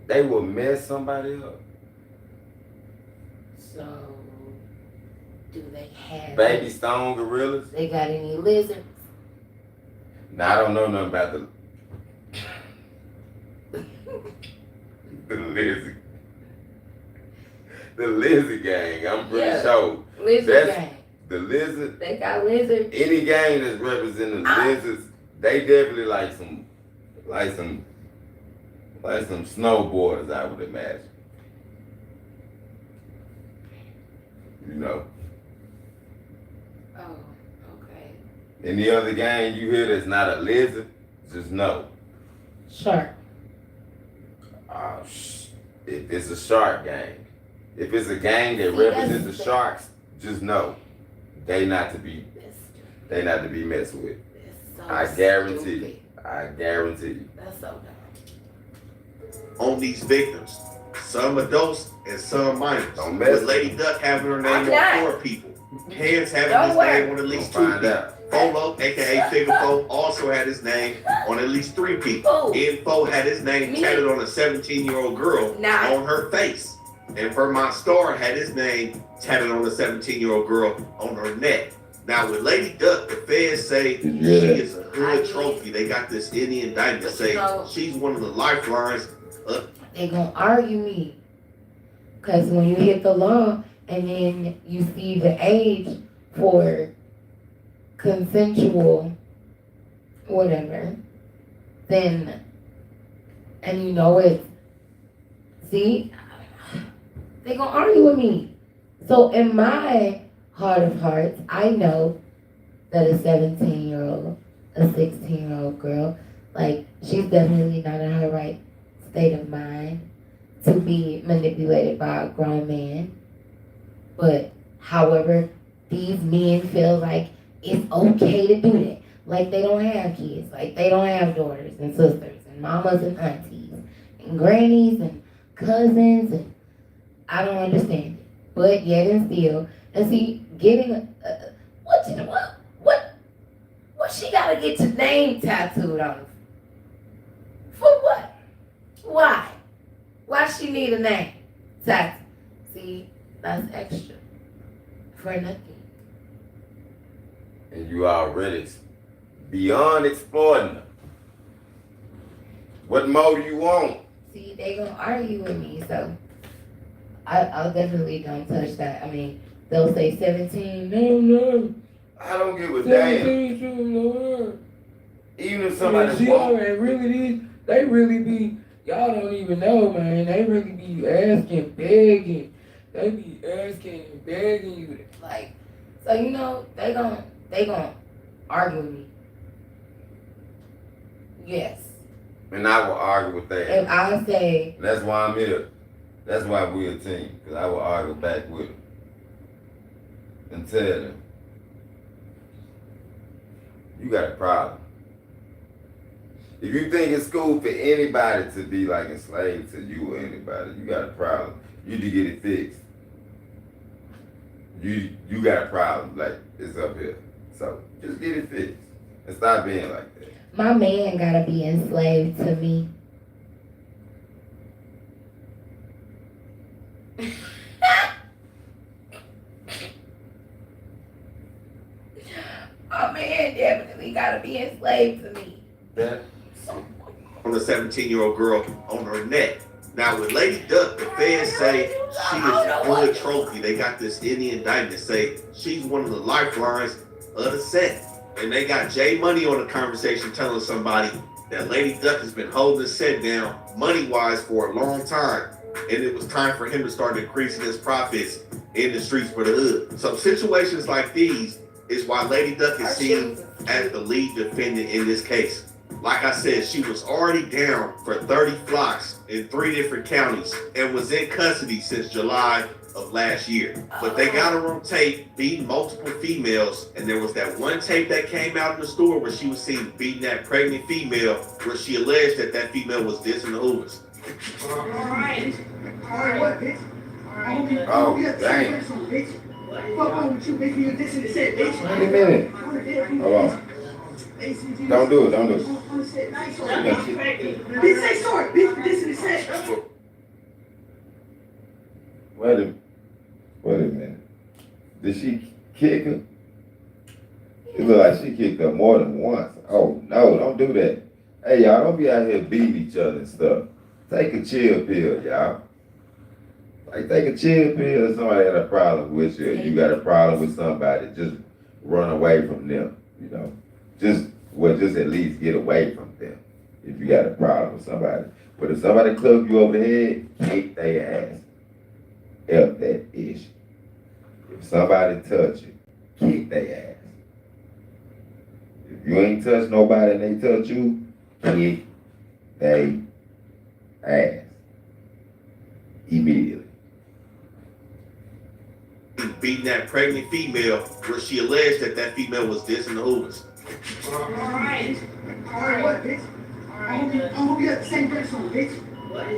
They will mess somebody up. So, do they have? Baby Stone Gorillas. They got any lizards? Now I don't know nothing about the lizard. The lizard gang. I'm pretty Yeah. sure. Lizard That's- gang. The lizard. They got lizards. Any gang that's representing lizards, they definitely like some snowboarders, I would imagine. You know, oh, okay. any other gang you hear that's not a lizard, just know. Shark. If it's a shark gang, if it's a gang that See, represents the that's- sharks, just know they not to be messed with. It's so I guarantee stupid. you. I guarantee you. That's so dumb. On these victims, some adults and some minors. Don't mess With Lady Duck having her name I'm not. on 4 people. Hands having Don't his worry. name on at least 2 We'll find people. out. Folo, aka Figure Fo, also had his name on at least 3 people. Oh, Info had his name Me. tatted on a 17-year-old girl Nah. on her face. And Vermont Star had his name tatted on a 17-year-old girl on her neck. Now with Lady Duck, the feds say Did you she hear that? is a hood trophy. They got this in the indictment But say you know- she's one of the lifelines. They gonna argue me. Cause when you hit the law and then you see the age for consensual whatever, then, and you know it, see, they gonna argue with me. So in my heart of hearts, I know that a 17-year-old, a 16-year-old girl, like, she's definitely not in her right state of mind to be manipulated by a grown man. But however, these men feel like it's okay to do that. Like they don't have kids, like they don't have daughters and sisters and mamas and aunties and grannies and cousins, and I don't understand it. But yet and still, and see, getting what she gotta get your name tattooed on her? For what? Why? Why she need a name tattoo? See, that's extra for nothing. And you already beyond exploiting them. What more do you want? See, they gonna argue with me, so I definitely don't touch that. I mean, they'll say 17. No. I don't give a damn. 17, no. Even if somebody See, won't. and really, they really be Y'all don't even know, man. They really be asking, begging. They be asking and begging you. Like, so you know, they gon' argue with me. Yes. And I will argue with that. If I say, That's why I'm here. That's why we're a team. Because I will argue back with them. And tell them, you got a problem. If you think it's cool for anybody to be like enslaved to you or anybody, you got a problem. You need to get it fixed. You got a problem, like it's up here. So just get it fixed. And stop being like that. my man gotta be enslaved to me. My man definitely gotta be enslaved to me. That On the 17-year-old girl on her neck. Now, with Lady Duck, the fans say she is a good trophy. They got this in the indictment say she's one of the lifelines of the set. And they got Jay Money on the conversation telling somebody that Lady Duck has been holding the set down money-wise for a long time. And it was time for him to start increasing his profits in the streets for the hood. So situations like these is why Lady Duck is seen as the lead defendant in this case. Like I said, she was already down for 30 flocks in 3 different counties and was in custody since July of last year. But they got her on tape beating multiple females, and there was that one tape that came out in the store where she was seen beating that pregnant female, where she alleged that that female was dissing the Hoovers. Alright, what, bitch? Oh, dang. Fuck on with you, bitch. You dissing the set, bitch. Wait a minute. Hold on. Don't do it. Don't do it. Bitch, say sorry, bitch. Dissing the set. Wait a minute. Did she kick her? It looked like she kicked her more than once. Oh no, don't do that. Hey y'all, don't be out here beating each other and stuff. Take a chill pill, y'all. Like take a chill pill if somebody had a problem with you, or you got a problem with somebody, just run away from them, you know. Just at least get away from them if you got a problem with somebody. But if somebody club you over the head, kick their ass. Help that issue. If somebody touch you, kick their ass. If you ain't touch nobody and they touch you, kick their ass. Immediately. Beating that pregnant female where she alleged that that female was dissing the Hoovers. Alright, what, bitch? I hope you got the same dress on, bitch.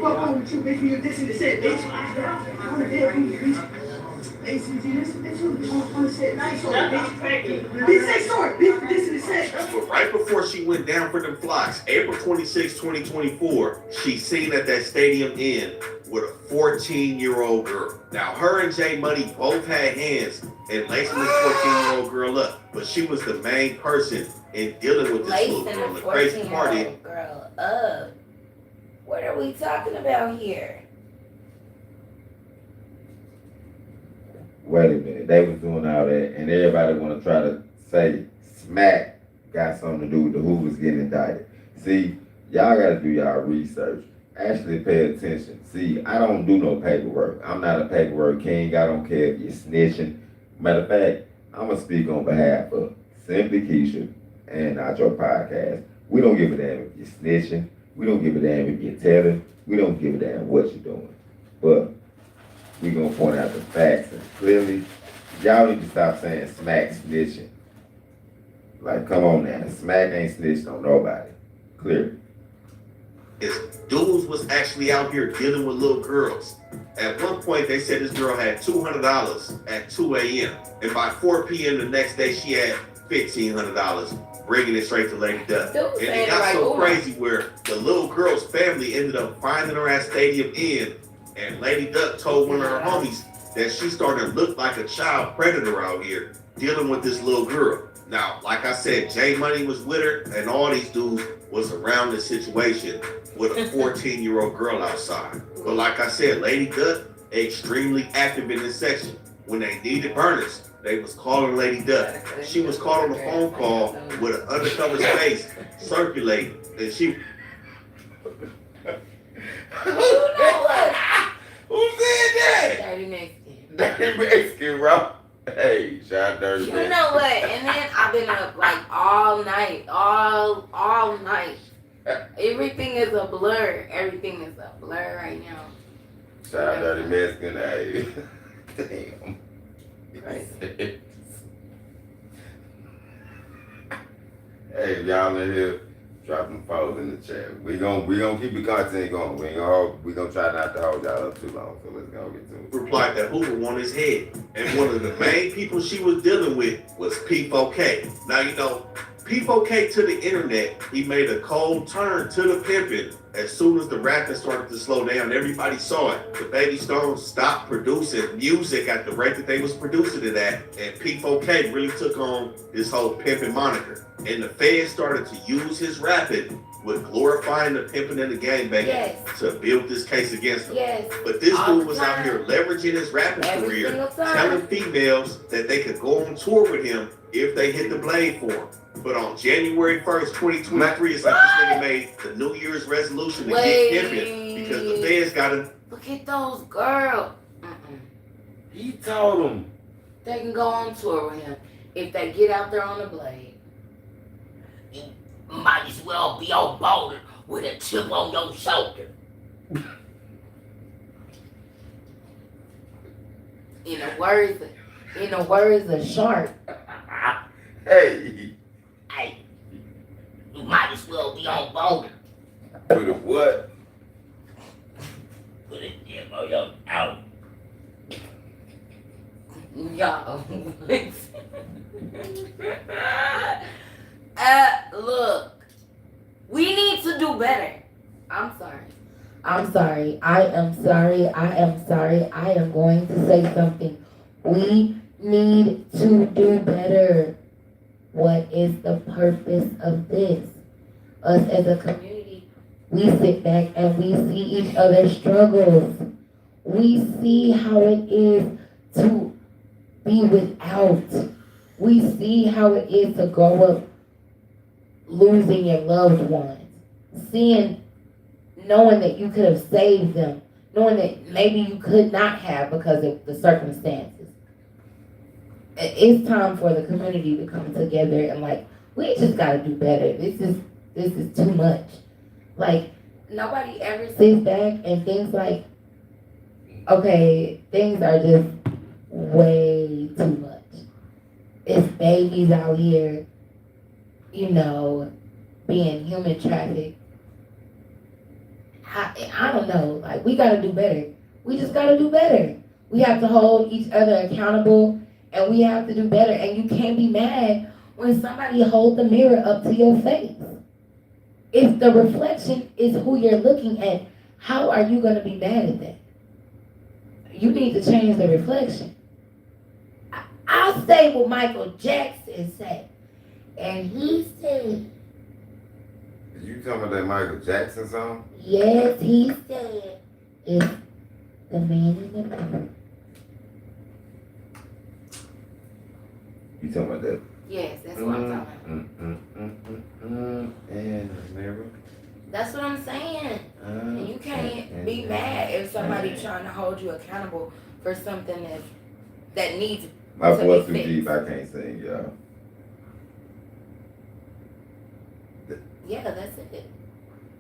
Fuck on with you, bitch. You dissing the set, bitch. On the dead Hoovers, bitch. ACG, this on the set. Nice on bitch. Bitch, say sorry, bitch. Dissing the set. But right before she went down for them flocks, April 26, 2024, she seen at that Stadium Inn with a 14-year-old girl. Now, her and Jay Money both had hands in lacing this 14-year-old girl up, but she was the main person in dealing with this little girl. The crazy part is, girl up. What are we talking about here? Wait a minute, they was doing all that, and everybody want to try to say Smac got something to do with the Hoovers getting indicted. See, y'all got to do y'all research. Actually pay attention. See, I don't do no paperwork. I'm not a paperwork king. I don't care if you're snitching. Matter of fact, I'm going to speak on behalf of Simply Keisha and Not Your Podcast. We don't give a damn if you're snitching. We don't give a damn if you're telling. We don't give a damn what you're doing. But we're going to point out the facts and clearly, y'all need to stop saying Smac snitching. Like, come on now. Smac ain't snitched on nobody. Clearly. dudes was actually out here dealing with little girls. At one point, they said this girl had $200 at 2 a.m. And by 4 p.m. the next day, she had $1,500, bringing it straight to Lady Duck. And it got so crazy where the little girl's family ended up finding her at Stadium Inn, and Lady Duck told one of her homies that she started to look like a child predator out here dealing with this little girl. Now, like I said, Jay Money was with her, and all these dudes was around this situation with a 14-year-old girl outside. But like I said, Lady Duck, extremely active in this section. When they needed burners, they was calling Lady Duck. She was called on a phone call with an undercover space circulating, and she... You know what? Who said that? Dirty Mexican. Dirty Mexican, bro. Hey, shout out Dirty You Mexican. know what? And then I've been up like all night, all night. Everything is a blur. Everything is a blur right now. Shout out Dirty Mexican. Hey. Damn. Crazy. Hey, if y'all in here, drop them photos in the chat. We gonna keep the content going. We gonna try not to hold y'all up too long. So let's go get to it. Replied that Hoover won his head. And one of the main people she was dealing with was P4K. Now, you know, P4K to the internet, he made a cold turn to the pimping. As soon as the rapping started to slow down, everybody saw it. The Baby Stones stopped producing music at the rate that they was producing it at. And P4K really took on this whole pimping moniker. And the fans started to use his rapping with glorifying the pimping and the gangbanging to build this case against him. Yes. But this All dude the was time. out here leveraging his rapping Every career, single time. telling females that they could go on tour with him if they hit the blade for him. But on January 1st, 2023, it's like this nigga made the New Year's resolution to get pimping because the fans got him. Look at those girls. He told him. They can go on tour with him if they get out there on the blade. You might as well be on boulder with a chip on your shoulder. In the words of Shark, Hey. hey, you might as well be on boulder With a what? with a chip on your shoulder. Y'all. Look, we need to do better. I'm sorry. I'm sorry. I am sorry. I am sorry. I am going to say something. We need to do better. What is the purpose of this? Us as a community, we sit back and we see each other's struggles. We see how it is to be without. We see how it is to grow up losing your loved ones. Knowing that you could have saved them. Knowing that maybe you could not have because of the circumstances. It's time for the community to come together and we just gotta do better. This is too much. Nobody ever sits back and thinks okay, things are just way too much. It's babies out here, being human trafficked. I don't know. We gotta do better. We just gotta do better. We have to hold each other accountable, and we have to do better. And you can't be mad when somebody holds the mirror up to your face. If the reflection is who you're looking at, how are you gonna be mad at that? You need to change the reflection. I'll say what Michael Jackson said. And he said, You talking about that Michael Jackson song? Yes, he said, it's the man in the mirror. You talking about that? yes, that's what I'm talking about. And mirror. That's what I'm saying. And you can't be mad if somebody trying to hold you accountable for something that needs My to voice be too fixed. deep, I can't sing, y'all. Yeah, that's it.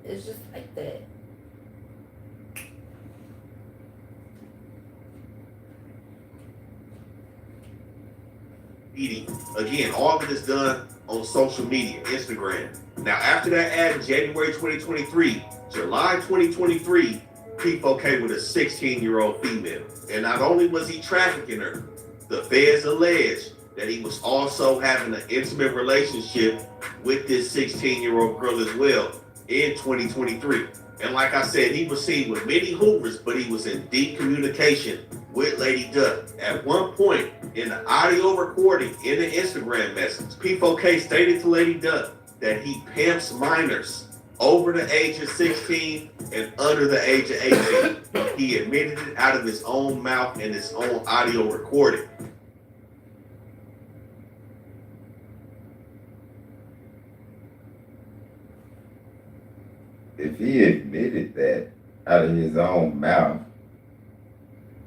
It's just like that. Eating. Again, all of it is done on social media, Instagram. Now, after that ad in January 2023, July 2023, P4K with a 16-year-old female. And not only was he trafficking her, the feds alleged that he was also having an intimate relationship with this 16-year-old girl as well in 2023. And like I said, he was seen with many Hoovers, but he was in deep communication with Lady Duck. At one point in the audio recording in the Instagram message, P4K stated to Lady Duck that he pimps minors over the age of 16 and under the age of 18. He admitted it out of his own mouth in his own audio recording. If he admitted that, out of his own mouth.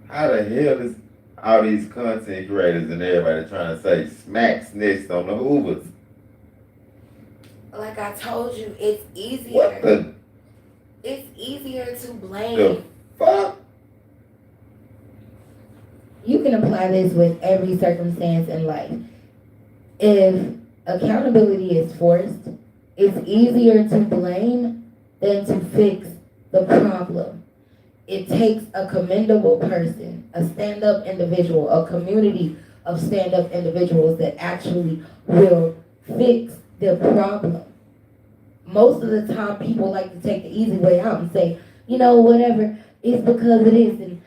How the hell is all these content creators and everybody trying to say Smac snitched on the Hoovers? Like I told you, it's easier. What the It's easier to blame. The fuck? You can apply this with every circumstance in life. If accountability is forced, it's easier to blame than to fix the problem. It takes a commendable person, a stand-up individual, a community of stand-up individuals that actually will fix the problem. Most of the time, people like to take the easy way out and say, whatever, it's because it is, and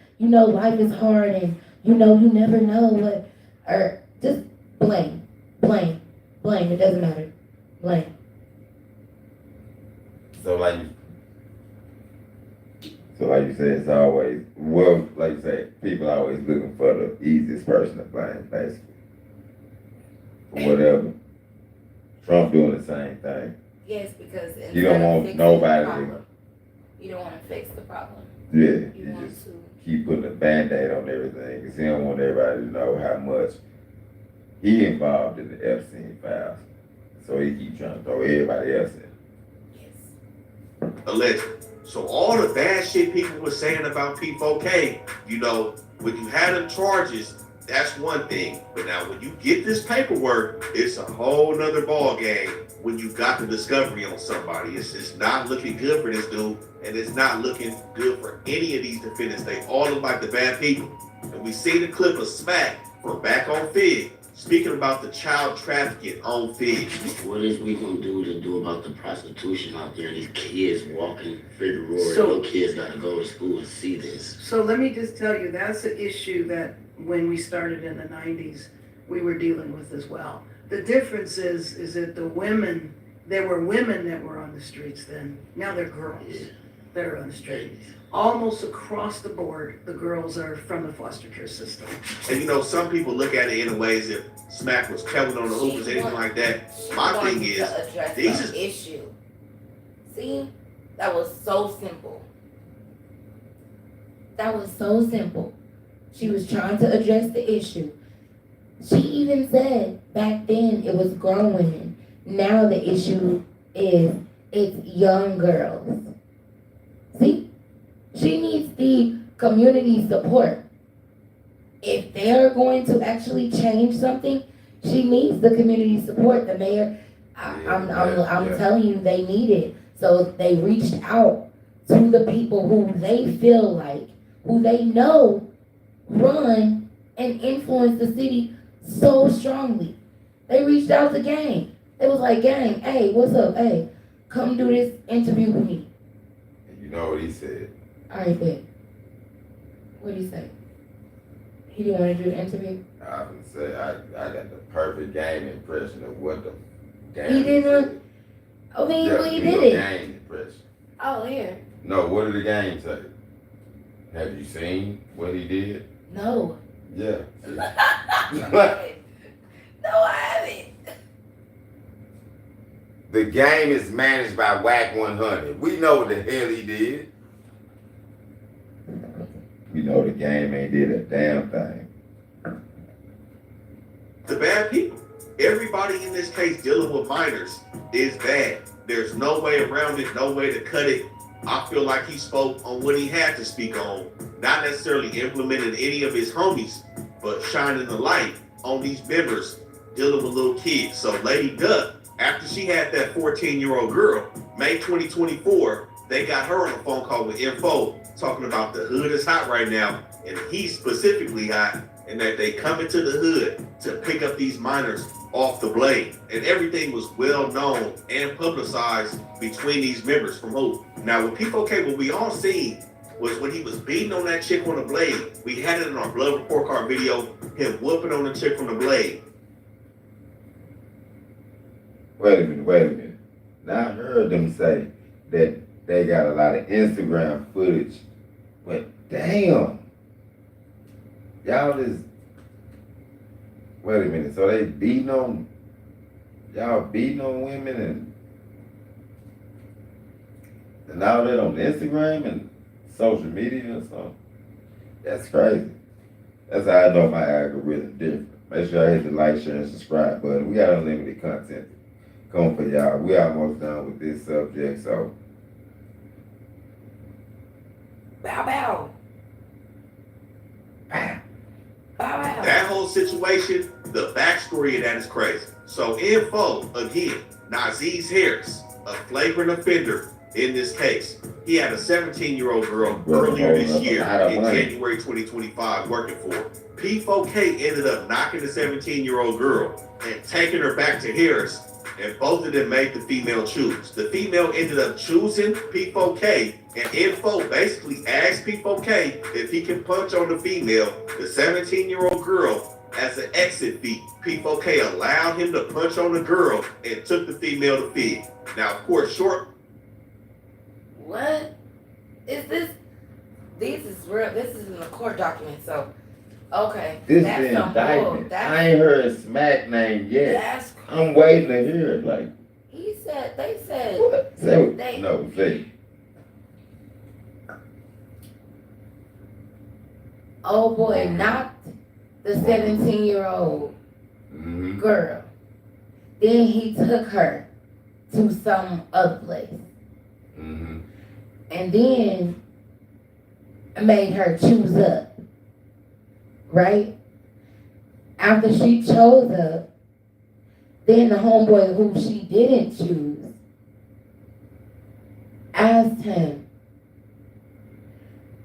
life is hard, and you never know what, or just blame, it doesn't matter, blame. So like you said, it's always, well, like you say, people always looking for the easiest person to blame, basically. For whatever. Trump doing the same thing. Yes, because You don't want nobody to. You don't want to fix the problem. Yeah, You you want just to. keep putting a Band-Aid on everything, because he don't want everybody to know how much he involved in the Epstein files. So he keep trying to throw everybody else in. Yes. Allegedly. So all the bad shit people were saying about P4K, when you had them charges, that's one thing. But now when you get this paperwork, it's a whole nother ball game when you got the discovery on somebody. It's just not looking good for this dude, and it's not looking good for any of these defendants. They all look like the bad people. And we see the clip of Smac from back on FIG speaking about the child trafficking on FIG. What is we gonna do about the prostitution out there? These kids walking Figueroa. So- No kids gotta go to school and see this. So let me just tell you, that's an issue that when we started in the 90s, we were dealing with as well. The difference is that there were women that were on the streets then. Now they're girls that are on the street. Almost across the board, the girls are from the foster care system. And some people look at it in a way as if Smac was telling on the Hoovers, anything like that. My Wanted thing is, to address these the is issue. See, that was so simple. That was so simple. She was trying to address the issue. She even said back then it was grown women. Now the issue is it's young girls. See? She needs the community support. If they're going to actually change something, she needs the community support. The mayor, I'm telling you, they need it. So they reached out to the people who they feel like, who they know run and influence the city so strongly. They reached out to Gang. It was like, Gang, hey, what's up? Hey, come do this interview with me. And you know what he said? All right, bet. What did he say? He didn't want to do the interview? I can say I got the perfect game impression of what the game He didn't said. want, I mean, Yeah, well, he you did know, it. game impression. Oh, here. No, what did the game say? Have you seen what he did? No. Yeah. No, I haven't. The game is managed by Whack 100. We know what the hell he did. We know the game ain't did a damn thing. the bad people. Everybody in this case dealing with minors is bad. There's no way around it, no way to cut it. I feel like he spoke on what he had to speak on, not necessarily implementing any of his homies, but shining the light on these members dealing with little kids. So Lady Duck, after she had that 14-year-old girl, May 2024, they got her on a phone call with Info talking about the hood is hot right now, and he's specifically hot, and that they come into the hood to pick up these minors off the blade. And everything was well known and publicized between these members from who. Now with P4K, what we all seen was when he was beating on that chick on the blade. We had it in our blood report card video, him whooping on the chick from the blade. Wait a minute. Now I heard them say that they got a lot of Instagram footage, but damn, y'all is, wait a minute, so they beating on women and all that on Instagram, and social media or something. That's crazy. That's how I know my algorithm different. Make sure I hit the like, share, and subscribe button. We got unlimited content coming for y'all. We almost done with this subject, so. Bow bow. Bow bow. That whole situation, the backstory of that is crazy. So info, again, Nazeez Harris, a flagrant offender in this case. He had a 17-year-old girl earlier this year in January 2025 working for him. P4K ended up knocking the 17-year-old girl and taking her back to Harris, and both of them made the female choose. The female ended up choosing P4K, and info basically asked P4K if he can punch on the female, the 17-year-old girl, as an exit fee. P4K allowed him to punch on the girl and took the female to FIG. Now, of course, What is this? This is real. This is in the court document. So, okay. This that's is the some bull. indictment. I ain't heard Smac name yet. That's I'm waiting to hear it. Like, he said. They said. what? Say what? They, No, say. oh boy, knocked the 17-year-old Mm-hmm. girl. Then he took her to some other place. Mm-hmm. And then made her choose up. Right? After she chose up, then the homeboy who she didn't choose asked him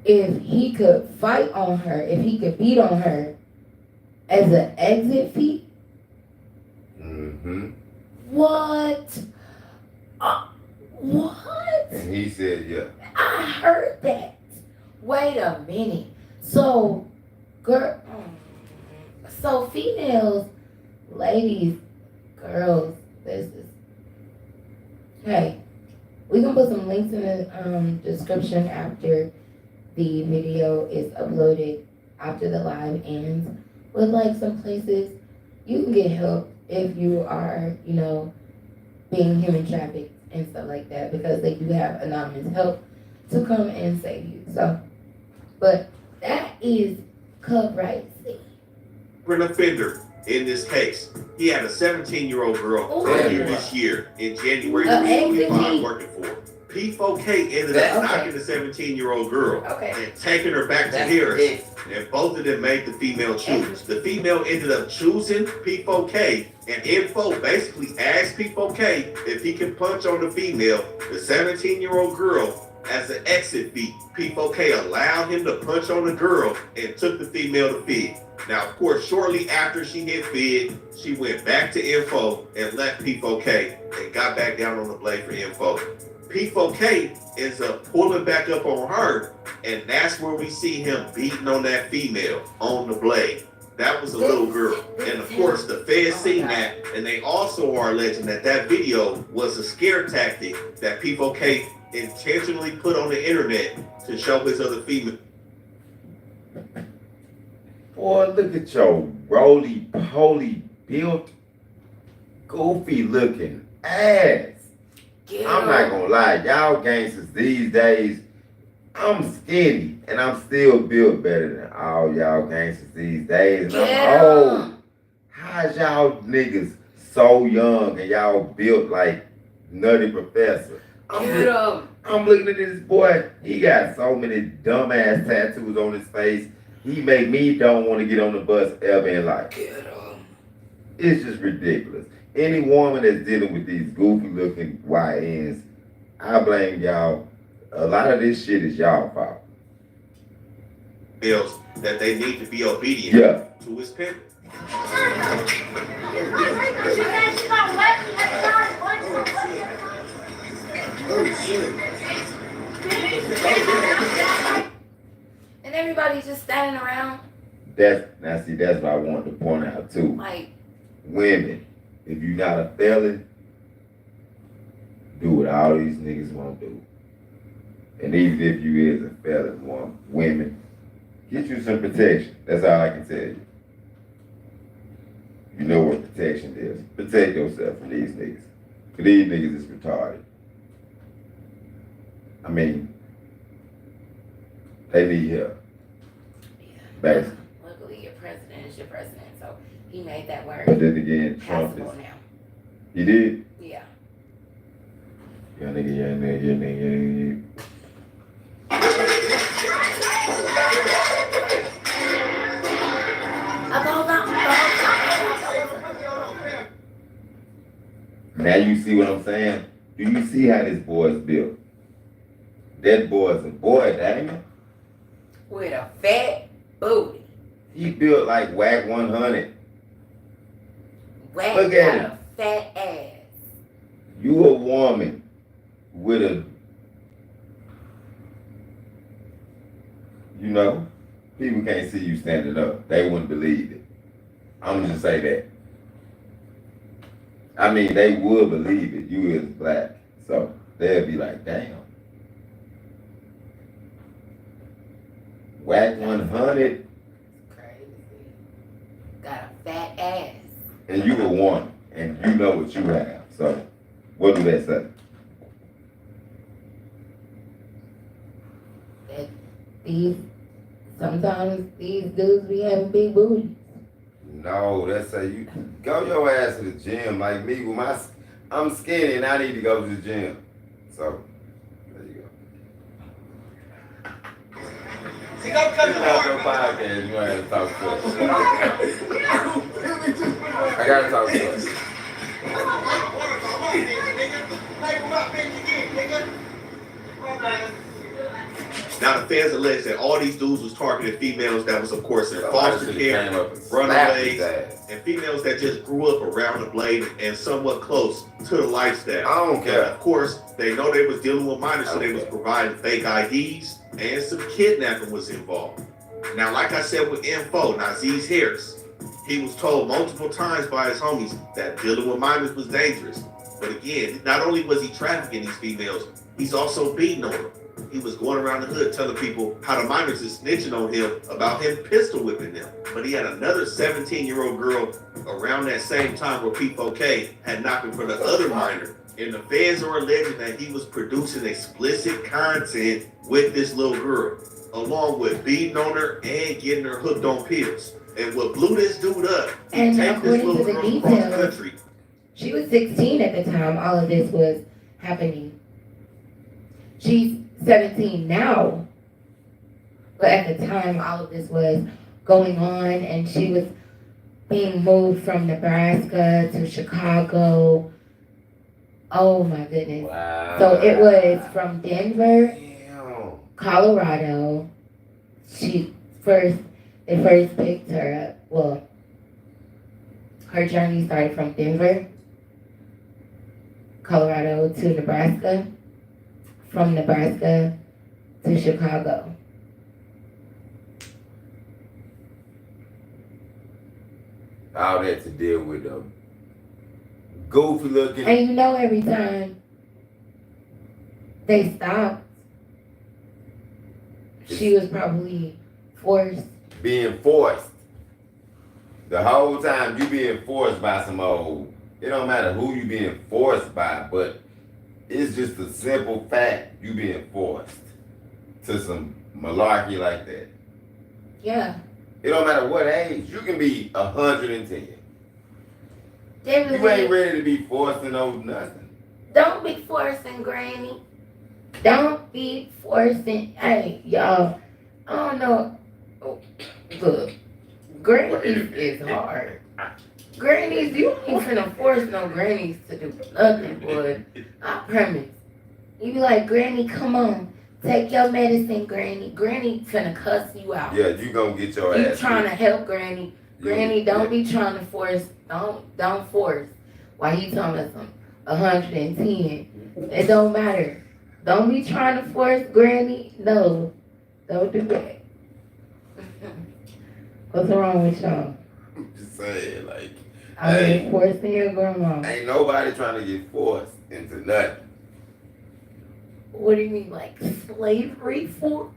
if he could fight on her, if he could beat on her as an exit fee. Mm-hmm. What? What? And he said, yeah. I heard that. Wait a minute. So, girl, so females, ladies, girls, this is, hey, we can put some links in the description after the video is uploaded, after the live ends, with like some places you can get help if you are, you know, being human trafficked and stuff like that, because they do have anonymous help to come and save you. So, but that is copyright. an offender in this case. He had a 17-year-old girl earlier this year in January 2025 working for him. P4K ended up knocking the 17-year-old girl and taking her back to Harris. And both of them made the female choose. The female ended up choosing P4K, and info basically asked P4K if he can punch on the female, the 17-year-old girl, as an exit fee. P4K allowed him to punch on the girl and took the female to FIG. Now, of course, shortly after she hit FIG, she went back to info and left P4K and got back down on the blade for info. P4K ends up pulling back up on her, and that's where we see him beating on that female on the blade. That was a little girl. And of course, the feds seen that, and they also are alleging that that video was a scare tactic that P4K intentionally put on the internet to show his other female. Boy, look at your roly-poly built, goofy looking ass. I'm not gonna lie, y'all gangsters these days, I'm skinny and I'm still built better than all y'all gangsters these days. And I'm old. How's y'all niggas so young and y'all built like Nutty Professor? I'm looking at this boy, he got so many dumbass tattoos on his face. He make me don't want to get on the bus ever in life. It's just ridiculous. Any woman that's dealing with these goofy looking YNs, I blame y'all. A lot of this shit is y'all fault. Bills that they need to be obedient to his pimp. And everybody's just standing around. That's what I wanted to point out too. Like, women, if you're not a felon, do what all these niggas want to do. And even if you is a felon, women, get you some protection. That's all I can tell you. You know what protection is. Protect yourself from these niggas. Cause these niggas is retarded. I mean, They need help. Yeah. Basically. Luckily, your president is your president, so he made that But word then again, Trump passable is. now. He did? Yeah. Young nigga. Now you see what I'm saying? Do you see how this boy's built? That boy's a boy, Damon. With a fat booty. He built like Whack 100. Whack Look got at him. a fat ass. You a woman with a, you know, people can't see you standing up. They wouldn't believe it. I'm gonna just say that. I mean, they would believe it. You is black. So they'll be like, damn. Whack 100 Crazy. Got a fat ass. and you a woman and you know what you have. So what do that say? That sometimes these dudes be having big booties. No, that's say you go your ass to the gym like me with my. I'm skinny and I need to go to the gym. So there you go. See, don't cut It's the not your hard. podcast. You gonna have to talk to us. I gotta talk to us. Now the fans allege that all these dudes was targeting females that was, of course, in Somebody foster should've care, came up and slapped runaways, his ass. and females that just grew up around the blade and somewhat close to the lifestyle. I don't And care. of course, they know they was dealing with minors, so they was providing fake IDs and some kidnapping was involved. Now, like I said with info, Nazeez Harris, he was told multiple times by his homies that dealing with minors was dangerous. But again, not only was he trafficking these females, he's also beating on them. He was going around the hood telling people how the minors is snitching on him about him pistol whipping them. But he had another 17-year-old girl around that same time where P4K had knocked him for the other minor. And the fans are alleging that he was producing explicit content with this little girl, along with beating on her and getting her hooked on pills. And what blew this dude up, he And take this according little to the girl across the details, country. She was 16 at the time all of this was happening. She's 17 now, but at the time all of this was going on, and she was being moved from Nebraska to Chicago. Oh my goodness. Wow. So it was from Denver, Damn. Colorado. They first picked her up. Well, her journey started from Denver, Colorado to Nebraska, from Nebraska to Chicago. All that to deal with them. Goofy looking. And you know, every time they stopped, she was probably forced. Being forced. The whole time you being forced by some old. It don't matter who you being forced by, but it's just a simple fact you being forced to some malarkey like that. Yeah. It don't matter what age. You can be 110. They You really, ain't ready to be forced to know nothing. Don't be forcing, Granny. don't be forcing. Hey, y'all, I don't know. Look, grannies is hard. Grannies, you ain't finna force no grannies to do nothing, boy. I promise. You be like, Granny, come on. Take your medicine, Granny. Granny finna cuss you out. Yeah, you gonna get your You ass. trying to help Granny. Granny, don't Yeah. be trying to force. Don't force. Why you telling us 110? It don't matter. Don't be trying to force Granny. No, don't do that. What's wrong with y'all? I'm just saying, like, I Hey. mean, forcing your grandma. ain't nobody trying to get forced into nothing. What do you mean, like slavery force?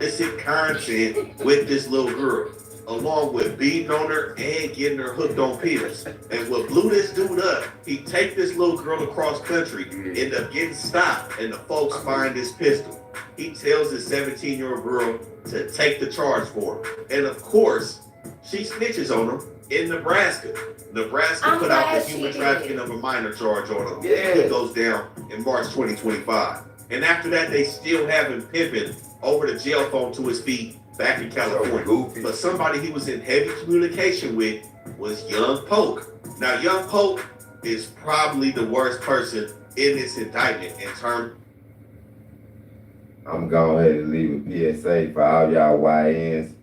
Illicit content with this little girl, along with beating on her and getting her hooked on pills. And what blew this dude up, he take this little girl across country, end up getting stopped, and the folks find this pistol. he tells his 17-year-old girl to take the charge for him. And of course, she snitches on him in Nebraska. Nebraska put out the human trafficking of a minor charge on him. Yeah. He goes down in March 2025. And after that, they still have him pimping over the jail phone to his feet back in California. But somebody he was in heavy communication with was Young Poke. Now, Young Poke is probably the worst person in this indictment in terms. I'm going ahead and leave a PSA for all y'all YNs.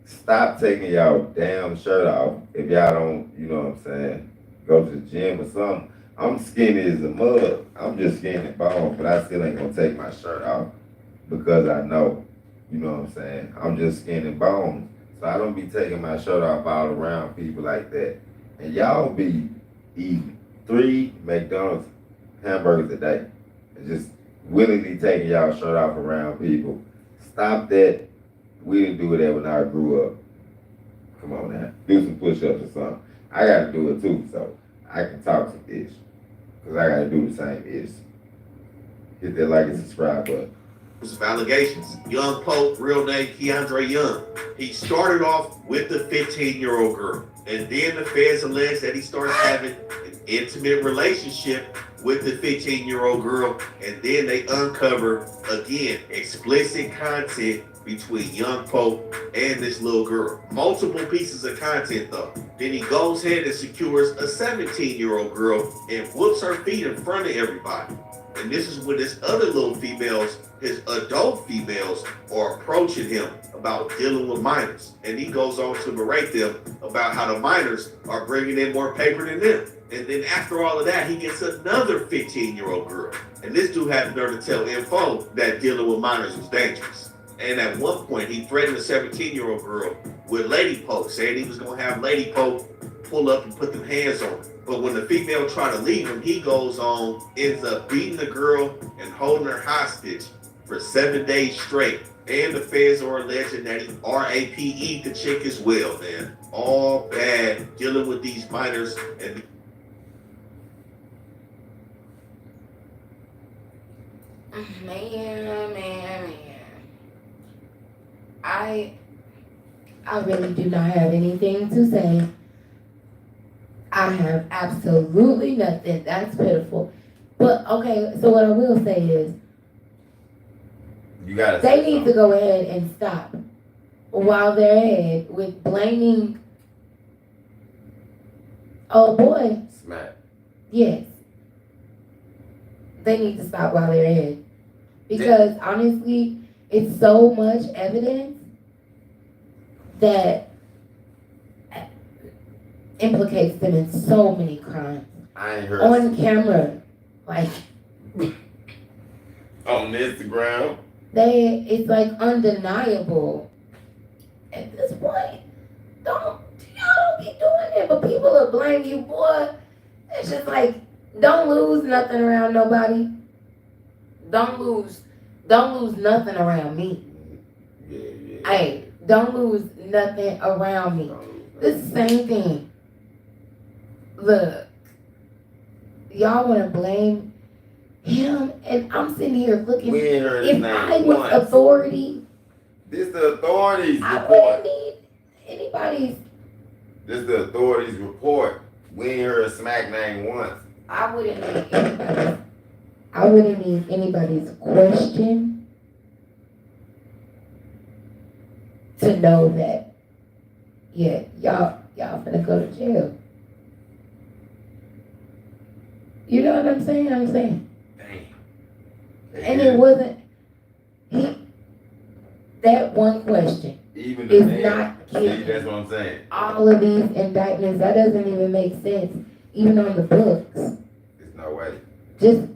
Stop taking y'all damn shirt off if y'all don't, you know what I'm saying, go to the gym or something. I'm skinny as a mug. I'm just skinny and bone, but I still ain't gonna take my shirt off because I know, you know what I'm saying. I'm just skin and bones. So I don't be taking my shirt off all around people like that. And y'all be eating 3 McDonald's hamburgers a day and just willingly taking y'all shirt off around people. Stop that. We didn't do that when I grew up. Come on now. Do some push-ups or something. I gotta do it too, so I can talk some ish. Cause I gotta do the same ish. Hit that like and subscribe button. Of allegations. Young Pope, real name Keandre Young. He started off with the 15-year-old girl. And then the feds alleged that he started having an intimate relationship with the 15-year-old girl. And then they uncover, again, explicit content between Young Pope and this little girl. Multiple pieces of content though. Then he goes ahead and secures a 17-year-old girl and whoops her feet in front of everybody. And this is when his other little females, his adult females, are approaching him about dealing with minors. And he goes on to berate them about how the minors are bringing in more paper than them. And then after all of that, he gets another 15-year-old girl. And this dude had the nerve to tell Info that dealing with minors was dangerous. And at one point, he threatened a 17-year-old girl with Lady Poke, saying he was going to have Lady Poke pull up and put them hands on her. But when the female tried to leave him, he goes on, ends up beating the girl and holding her hostage for 7 days straight. And the feds are alleging that he RAPE'd the chick as well, man. All bad, dealing with these minors and Man. I really do not have anything to say. I have absolutely nothing. That's pitiful. But okay, so what I will say is they need to go ahead and stop while they're ahead with blaming oh boy. Smac. Yes. They need to stop while they're ahead. Because honestly, it's so much evidence that implicates them in so many crimes. I ain't heard on camera. Like on Instagram. It's like undeniable. At this point, y'all don't be doing it, but people will blame you, boy. It's just like, don't lose nothing around nobody. Don't lose nothing around me. Yeah. Hey, don't lose nothing around me. It's the same thing. Look, y'all want to blame him, and I'm sitting here looking. We ain't heard his if name I was once. authority, This the authorities I report. wouldn't need anybody's. This the authorities report. We ain't heard Smac name once. I wouldn't need anybody's question to know that, yeah, y'all finna go to jail. You know what I'm saying? Dang. And it wasn't, that one question Even the is man. not See, getting that's what I'm saying. all of these indictments. That doesn't even make sense, even on the books. There's no way. Just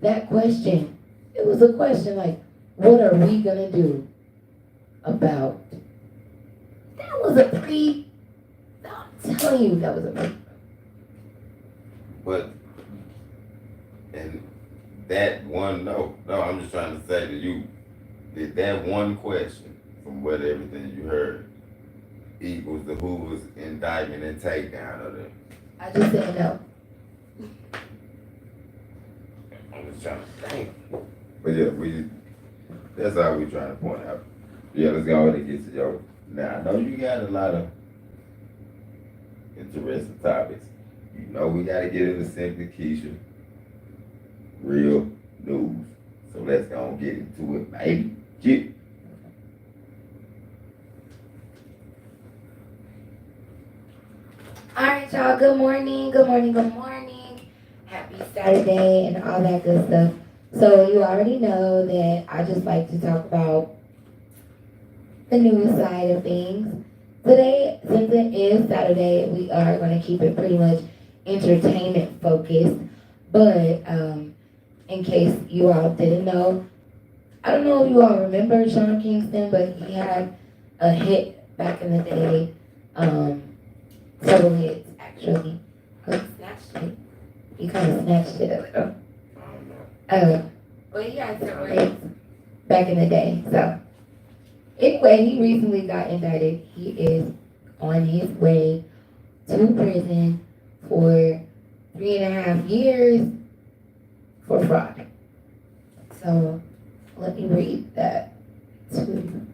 that question. It was a question like, what are we gonna do about? That was a I'm telling you, that was a But, and that one, no, I'm just trying to say to you, that one question from what everything you heard equals the Hoovers indictment and takedown of them. I just said no. I'm just trying to think. But yeah, That's all we trying to point out. Yeah, let's go ahead and get to your. Now, I know you got a lot of interesting topics. You know we got to get into Simply Keisha. Real news. So let's go and get into it, baby. Get. All right, y'all. Good morning. Good morning. Good morning. Happy Saturday and all that good stuff. So you already know that I just like to talk about the news side of things. Today, since it is Saturday, we are going to keep it pretty much entertainment focused. But in case you all didn't know, I don't know if you all remember Sean Kingston, but he had a hit back in the day. Several hits, actually. He snatched it. He kind of snatched it a little. But he had several hits back in the day. So, anyway, he recently got indicted. He is on his way to prison for 3.5 years for fraud. So, let me read that to you.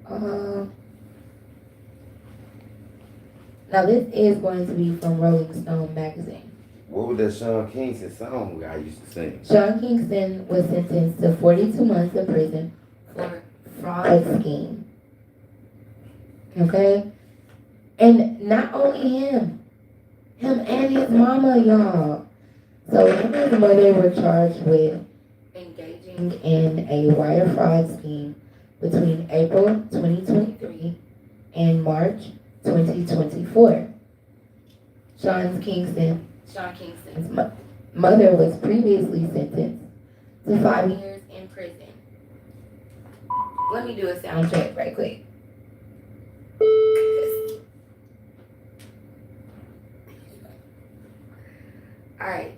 Now, this is going to be from Rolling Stone magazine. What was that Sean Kingston song I used to sing? Sean Kingston was sentenced to 42 months in prison for fraud scheme. Okay? And not only him and his mama, y'all. So him and his mother were charged with engaging in a wire fraud scheme between April 2023 and March 2024. Sean Kingston's mother was previously sentenced to 5 years in prison. Let me do a sound check right quick. Alright,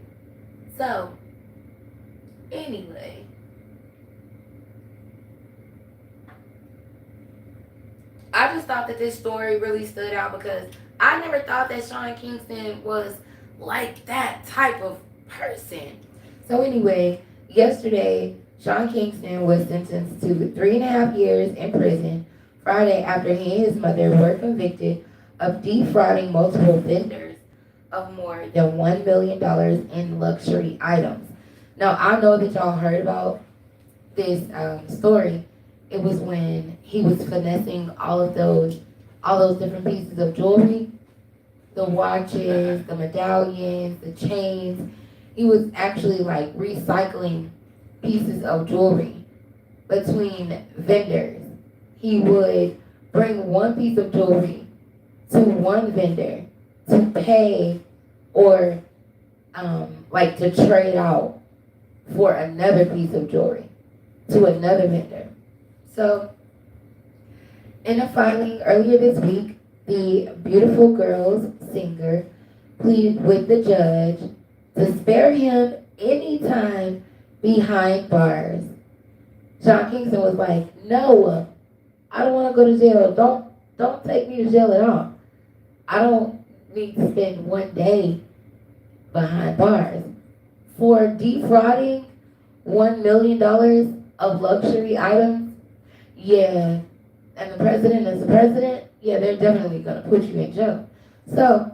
so anyway, I just thought that this story really stood out because I never thought that Sean Kingston was like that type of person. So anyway, yesterday, Sean Kingston was sentenced to 3.5 years in prison Friday after he and his mother were convicted of defrauding multiple vendors of more than $1 million in luxury items. Now, I know that y'all heard about this story. It was when he was finessing all those different pieces of jewelry, the watches, the medallions, the chains. He was actually like recycling pieces of jewelry between vendors. He would bring one piece of jewelry to one vendor to pay or like to trade out for another piece of jewelry to another vendor. So, in a filing earlier this week, the Beautiful Girls singer pleaded with the judge to spare him any time behind bars. Sean Kingston was like, "No, I don't want to go to jail. Don't take me to jail at all. I don't need to spend one day behind bars for defrauding $1 million of luxury items." Yeah, and the president is the president. Yeah, they're definitely gonna put you in jail. So,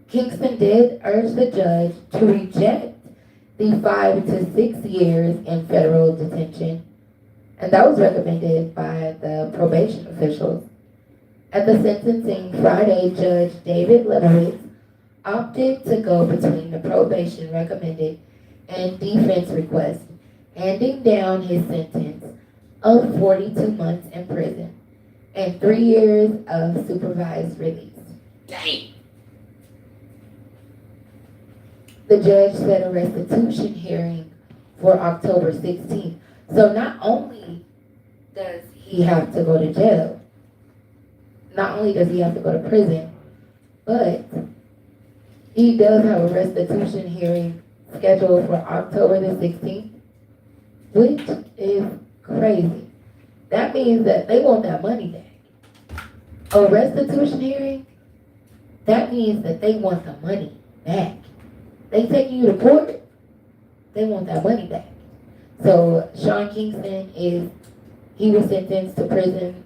Kingston did urge the judge to reject the 5 to 6 years in federal detention, and that was recommended by the probation officials. At the sentencing Friday, Judge David Lebowitz opted to go between the probation recommended and defense request, handing down his sentence of 42 months in prison and 3 years of supervised release. Dang! The judge set a restitution hearing for October 16th. So not only does he have to go to jail, not only does he have to go to prison, but he does have a restitution hearing scheduled for October the 16th, which is crazy. That means that they want that money back. A restitution hearing, that means that they want the money back. They taking you to court, they want that money back. So Sean Kingston he was sentenced to prison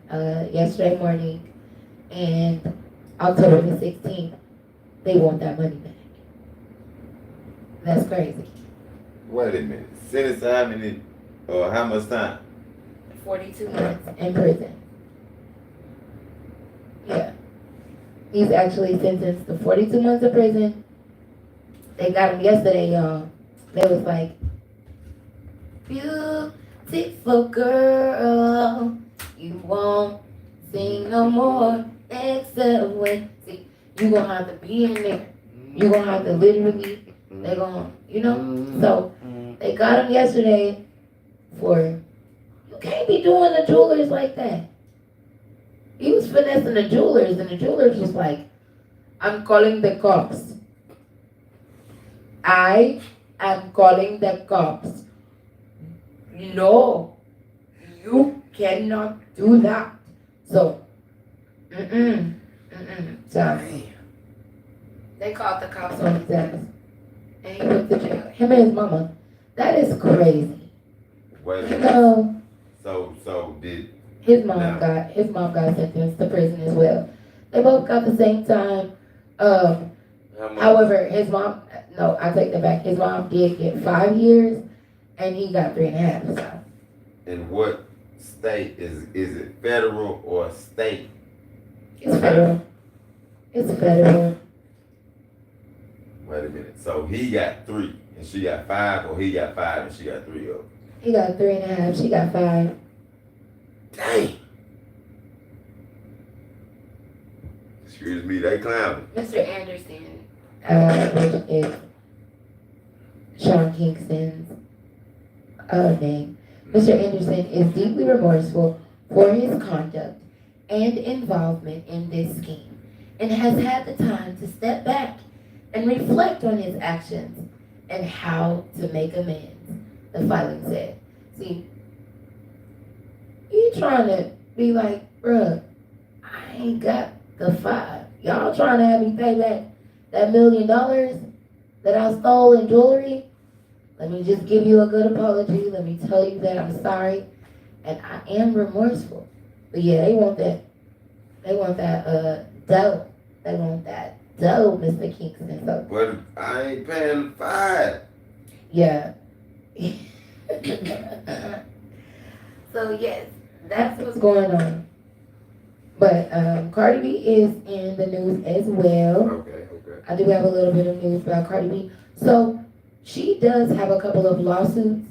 yesterday morning, and October the 16th, they want that money back. That's crazy. Wait a minute. Sentence how many, how much time? 42 months in prison. Yeah. He's actually sentenced to 42 months of prison. They got him yesterday, y'all. They was like, beautiful girl, you won't sing no more except when, see, you gonna have to be in there. You gonna have to literally, they gonna, so they got him yesterday for, you can't be doing the jewelers like that. He was finessing the jewelers, and the jewelers was like, I'm calling the cops. I am calling the cops. No, you cannot do that. So, sorry. They called the cops on his ass, and he went to jail. Him and his mama. That is crazy. Wait a minute. No. So did His mom got sentenced to prison as well. They both got the same time. However, his mom, no, I take that back. His mom did get 5 years, and he got 3.5. So. in what state is it federal or state? It's federal. It's federal. Wait a minute. So he got 3 and she got 5, or he got 5 and she got 3 of them? He got 3.5. She got 5. Dang. Excuse me, they clowning. Mr. Anderson, which is Sean Kingston's name. Mr. Anderson is deeply remorseful for his conduct and involvement in this scheme, and has had the time to step back and reflect on his actions and how to make amends, the filing said. See, you trying to be like, bruh, I ain't got the 5. Y'all trying to have me pay back that $1 million that I stole in jewelry? Let me just give you a good apology. Let me tell you that I'm sorry, and I am remorseful. But yeah, they want that dough. They want that dough, Mr. Kingston. So, But I ain't paying 5. yeah. So yes, that's what's going on. But Cardi B is in the news as well. Okay. I do have a little bit of news about Cardi B. So she does have a couple of lawsuits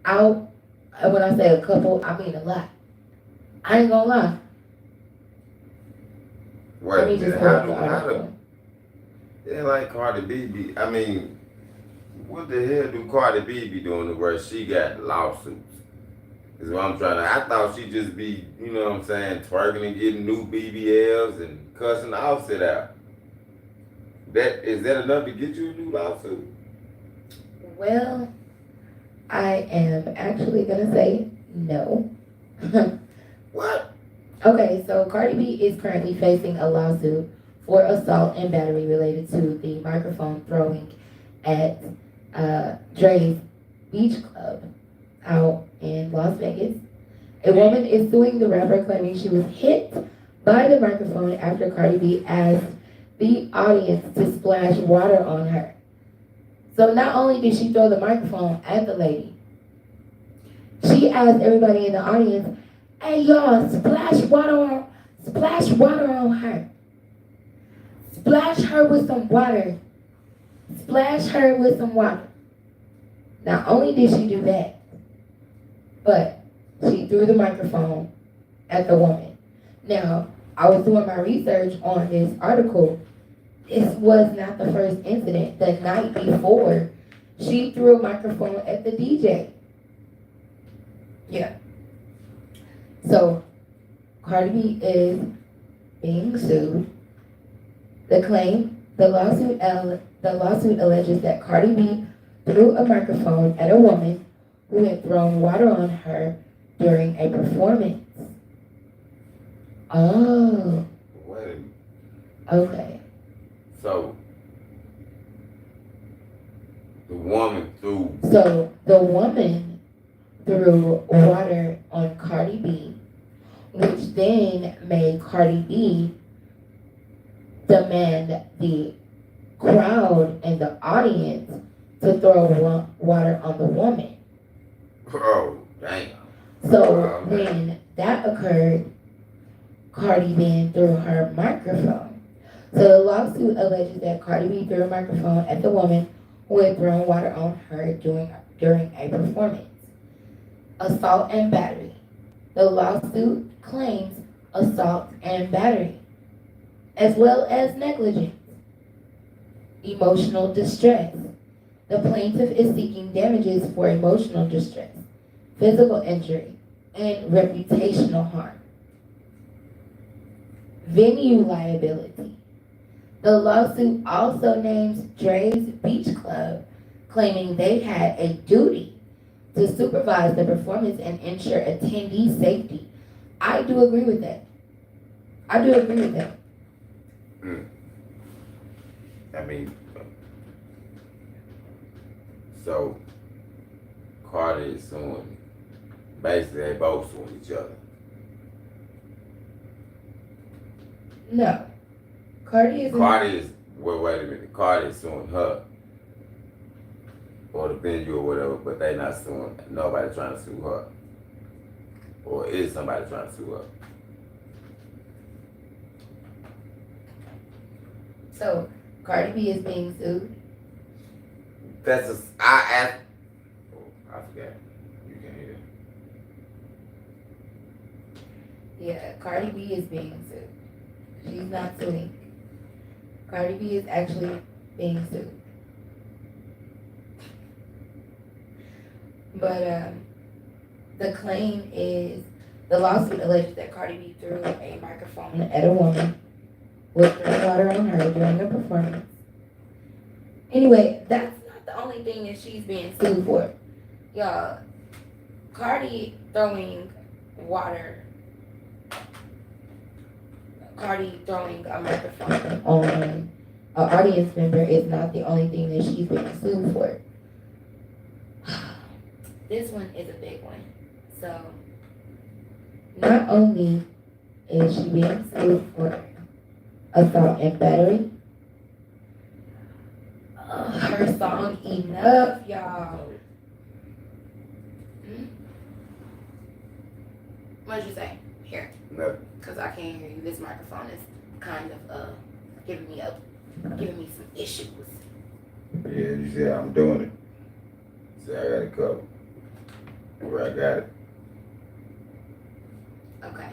out. And when I say a couple, I mean a lot. I ain't gonna lie. Wait a Let me just minute. pull up How the do article. yeah, like Cardi B be, I mean, what the hell do Cardi B be doing to where she got lawsuits? Is what I'm trying to, I thought she'd just be, you know what I'm saying, twerking and getting new BBLs and cussing the Offset out. Is that enough to get you a new lawsuit? Well, I am actually gonna say no. What? Okay, so Cardi B is currently facing a lawsuit for assault and battery related to the microphone throwing at Dre's Beach Club out in Las Vegas. A woman is suing the rapper, claiming she was hit by the microphone after Cardi B asked the audience to splash water on her. So not only did she throw the microphone at the lady, she asked everybody in the audience, hey y'all, splash water on her. Splash her with some water. Splash her with some water. Not only did she do that, but she threw the microphone at the woman. Now, I was doing my research on this article. This was not the first incident. The night before, she threw a microphone at the DJ. Yeah. So, Cardi B is being sued. The lawsuit alleges that Cardi B threw a microphone at a woman who had thrown water on her during a performance. Oh, Wait a minute. okay. So, the woman threw. So the woman threw water on Cardi B, which then made Cardi B demand the crowd and the audience to throw water on the woman. Oh, damn. So when that occurred, Cardi then threw her microphone. So the lawsuit alleges that Cardi B threw a microphone at the woman who had thrown water on her during a performance. Assault and battery. The lawsuit claims assault and battery, as well as negligence. Emotional distress. The plaintiff is seeking damages for emotional distress, physical injury, and reputational harm. Venue liability. The lawsuit also names Dre's Beach Club, claiming they had a duty to supervise the performance and ensure attendee safety. I do agree with that. I mean, so Cardi is suing. Basically, they both suing each other. No. Cardi is. Wait a minute. Cardi is suing her. Or the venue or whatever, but they not suing. Nobody trying to sue her. Or is somebody trying to sue her? So Cardi B is being sued. I forgot. You can hear. Yeah, Cardi B is being sued. She's not suing. Cardi B is actually being sued. But the claim is, the lawsuit alleges that Cardi B threw a microphone at a woman with throwing water on her during a performance. Anyway, that's not the only thing that she's being sued for. Y'all, Cardi throwing a microphone on an audience member is not the only thing that she's being sued for. This one is a big one. So, not only is she being sued for assault and battery, her song Enough, y'all. What'd you say? Here. No. Because I can't hear you. This microphone is kind of giving me some issues. Yeah, you see how I'm doing it. See, I got it covered. Where I got it. Okay.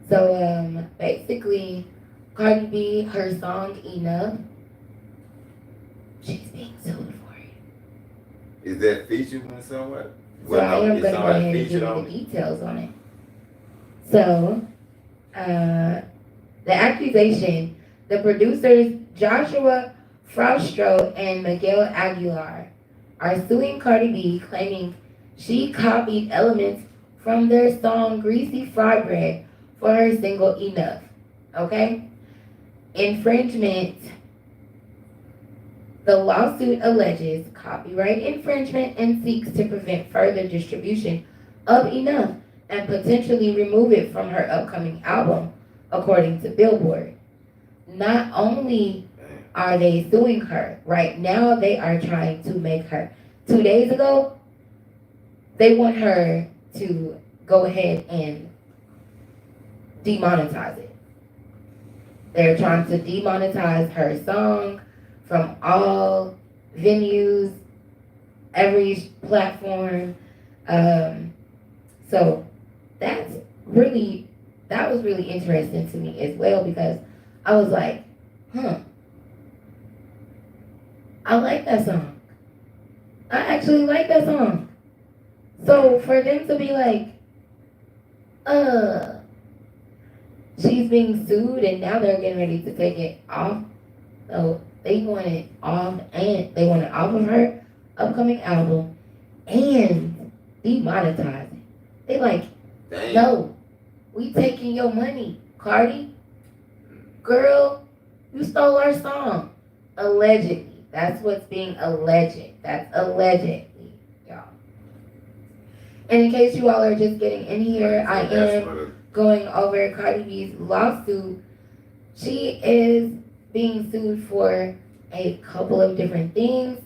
So basically, Cardi B, her song Enough, she's being sued for it. Is that featured in somewhere? So I am going to go ahead and give you the details on it. So, the accusation, the producers Joshua Fraustro and Miguel Aguilar are suing Cardi B, claiming she copied elements from their song Greasy Fry Bread for her single Enough. Okay? Infringement. The lawsuit alleges copyright infringement and seeks to prevent further distribution of Enough and potentially remove it from her upcoming album, according to Billboard. Not only are they suing her, right now they are trying to make her. 2 days ago, they want her to go ahead and demonetize it. They're trying to demonetize her song from all venues, every platform. So that was really interesting to me as well, because I was like, I like that song. I actually like that song. So for them to be like, she's being sued and now they're getting ready to take it off. So they want it off, and they want it off of her upcoming album and demonetize it. They like, no, we taking your money, Cardi. Girl, you stole our song. Allegedly. That's what's being alleged. That's allegedly, y'all. And in case you all are just getting in here, I That's am what it- going over Cardi B's lawsuit. She is being sued for a couple of different things.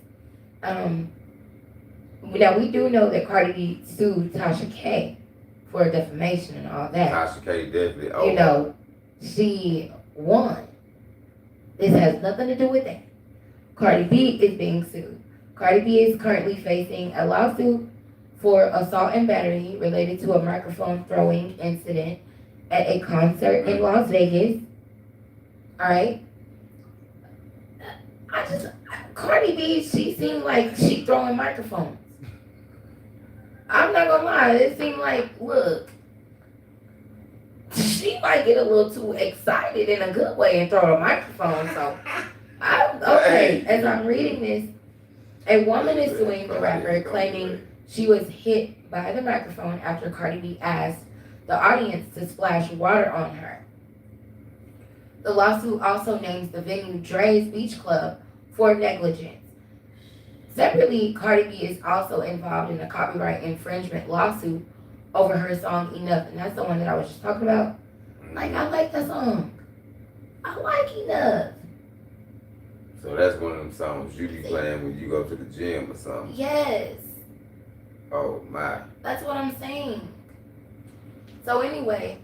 Now we do know that Cardi B sued Tasha K for defamation and all that. Tasha K definitely. You know, she won. This has nothing to do with that. Cardi B is being sued. Cardi B is currently facing a lawsuit for assault and battery related to a microphone throwing incident at a concert in Las Vegas. All right. Cardi B, she seemed like she throwing microphones. I'm not gonna lie, it seemed like, look, she might get a little too excited in a good way and throw a microphone. So, as I'm reading this, a woman is suing the rapper claiming she was hit by the microphone after Cardi B asked the audience to splash water on her. The lawsuit also names the venue Dre's Beach Club for negligence. Separately, Cardi B is also involved in a copyright infringement lawsuit over her song Enough, and that's the one that I was just talking about. Like, I like that song. I like Enough. So that's one of them songs you be playing when you go to the gym or something. Yes. Oh my. That's what I'm saying. So anyway,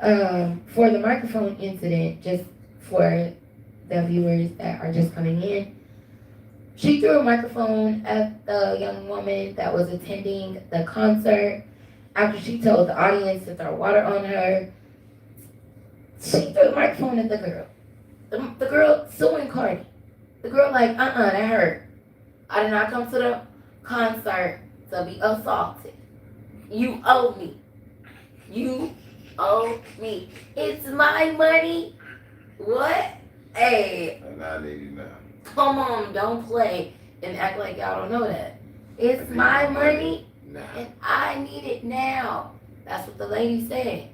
for the microphone incident, just for the viewers that are just coming in, she threw a microphone at the young woman that was attending the concert after she told the audience to throw water on her. She threw the microphone at the girl. The girl suing Cardi. The girl like, that hurt. I did not come to the concert to be assaulted. You owe me. You owe me. It's my money. What? Hey. And I need you now. Come on, don't play and act like y'all don't know that. It's my money and I need it now. That's what the lady said.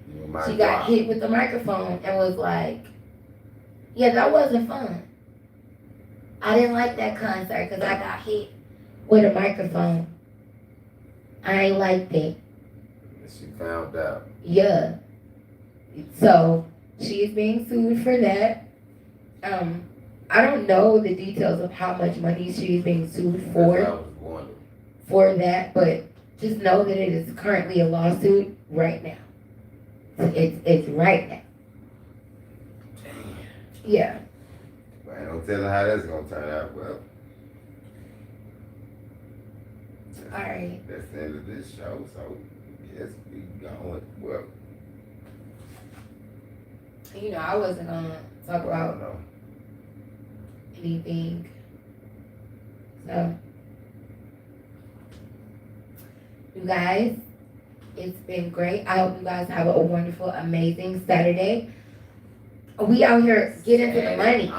She got hit with the microphone and was like, yeah, that wasn't fun. I didn't like that concert because I got hit with a microphone. I ain't liked it. She found out. Yeah. So she is being sued for that. I don't know the details of how much money she is being sued for that, but just know that it is currently a lawsuit right now. It's right now. Yeah. But I don't tell her how that's gonna turn out. Well, all right. That's the end of this show. So yes, we going. Well, You know, I wasn't gonna talk about anything. So, you guys, it's been great. I hope you guys have a wonderful, amazing Saturday. We out here get into the money.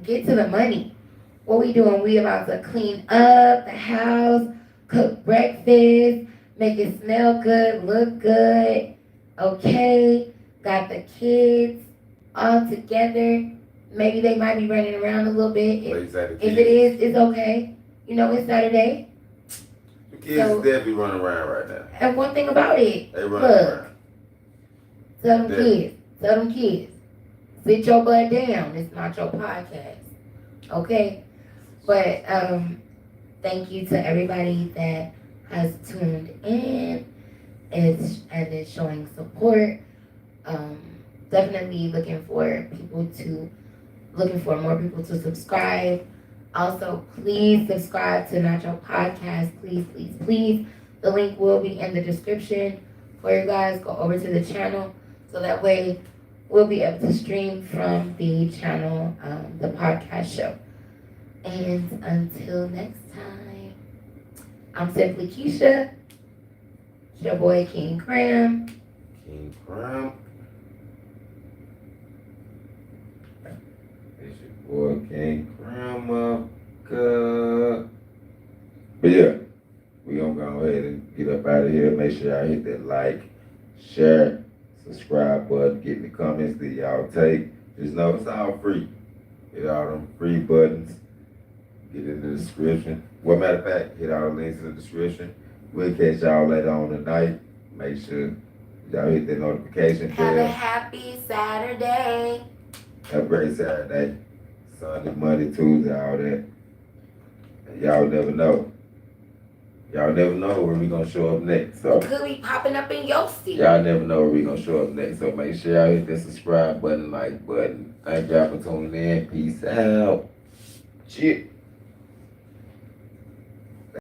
Get to the money. What we doing? We about to clean up the house, cook breakfast, make it smell good, look good. Okay. Got the kids all together. Maybe they might be running around a little bit. If it is, it's okay. You know, it's Saturday. The kids definitely running around right now. And one thing about it, they running around. Tell them kids, sit your butt down. It's not your podcast. Okay? But thank you to everybody that has tuned in and is showing support. Definitely looking for more people to subscribe. Also, please subscribe to Not Your Podcast. Please, please, please. The link will be in the description for you guys. Go over to the channel so that way we'll be able to stream from the channel, the podcast show. And until next time, I'm Simply Keisha. It's your boy King Cram. King Cram. It's your boy King Cram. But yeah, we gonna go ahead and get up out of here. Make sure y'all hit that like, share, subscribe button, get in the comments that y'all take. Just know it's all free. Hit all them free buttons. Get in the description. Well, matter of fact, hit all the links in the description. We'll catch y'all later on tonight. Make sure y'all hit that notification Have a bell. happy Saturday. Have a great Saturday. Sunday, Monday, Tuesday, all that. And y'all never know. Y'all never know where we gonna show up next. So Could be popping up in your city. y'all never know where we gonna show up next. So make sure y'all hit that subscribe button, like button. Thank y'all for tuning in. Peace out. Shit.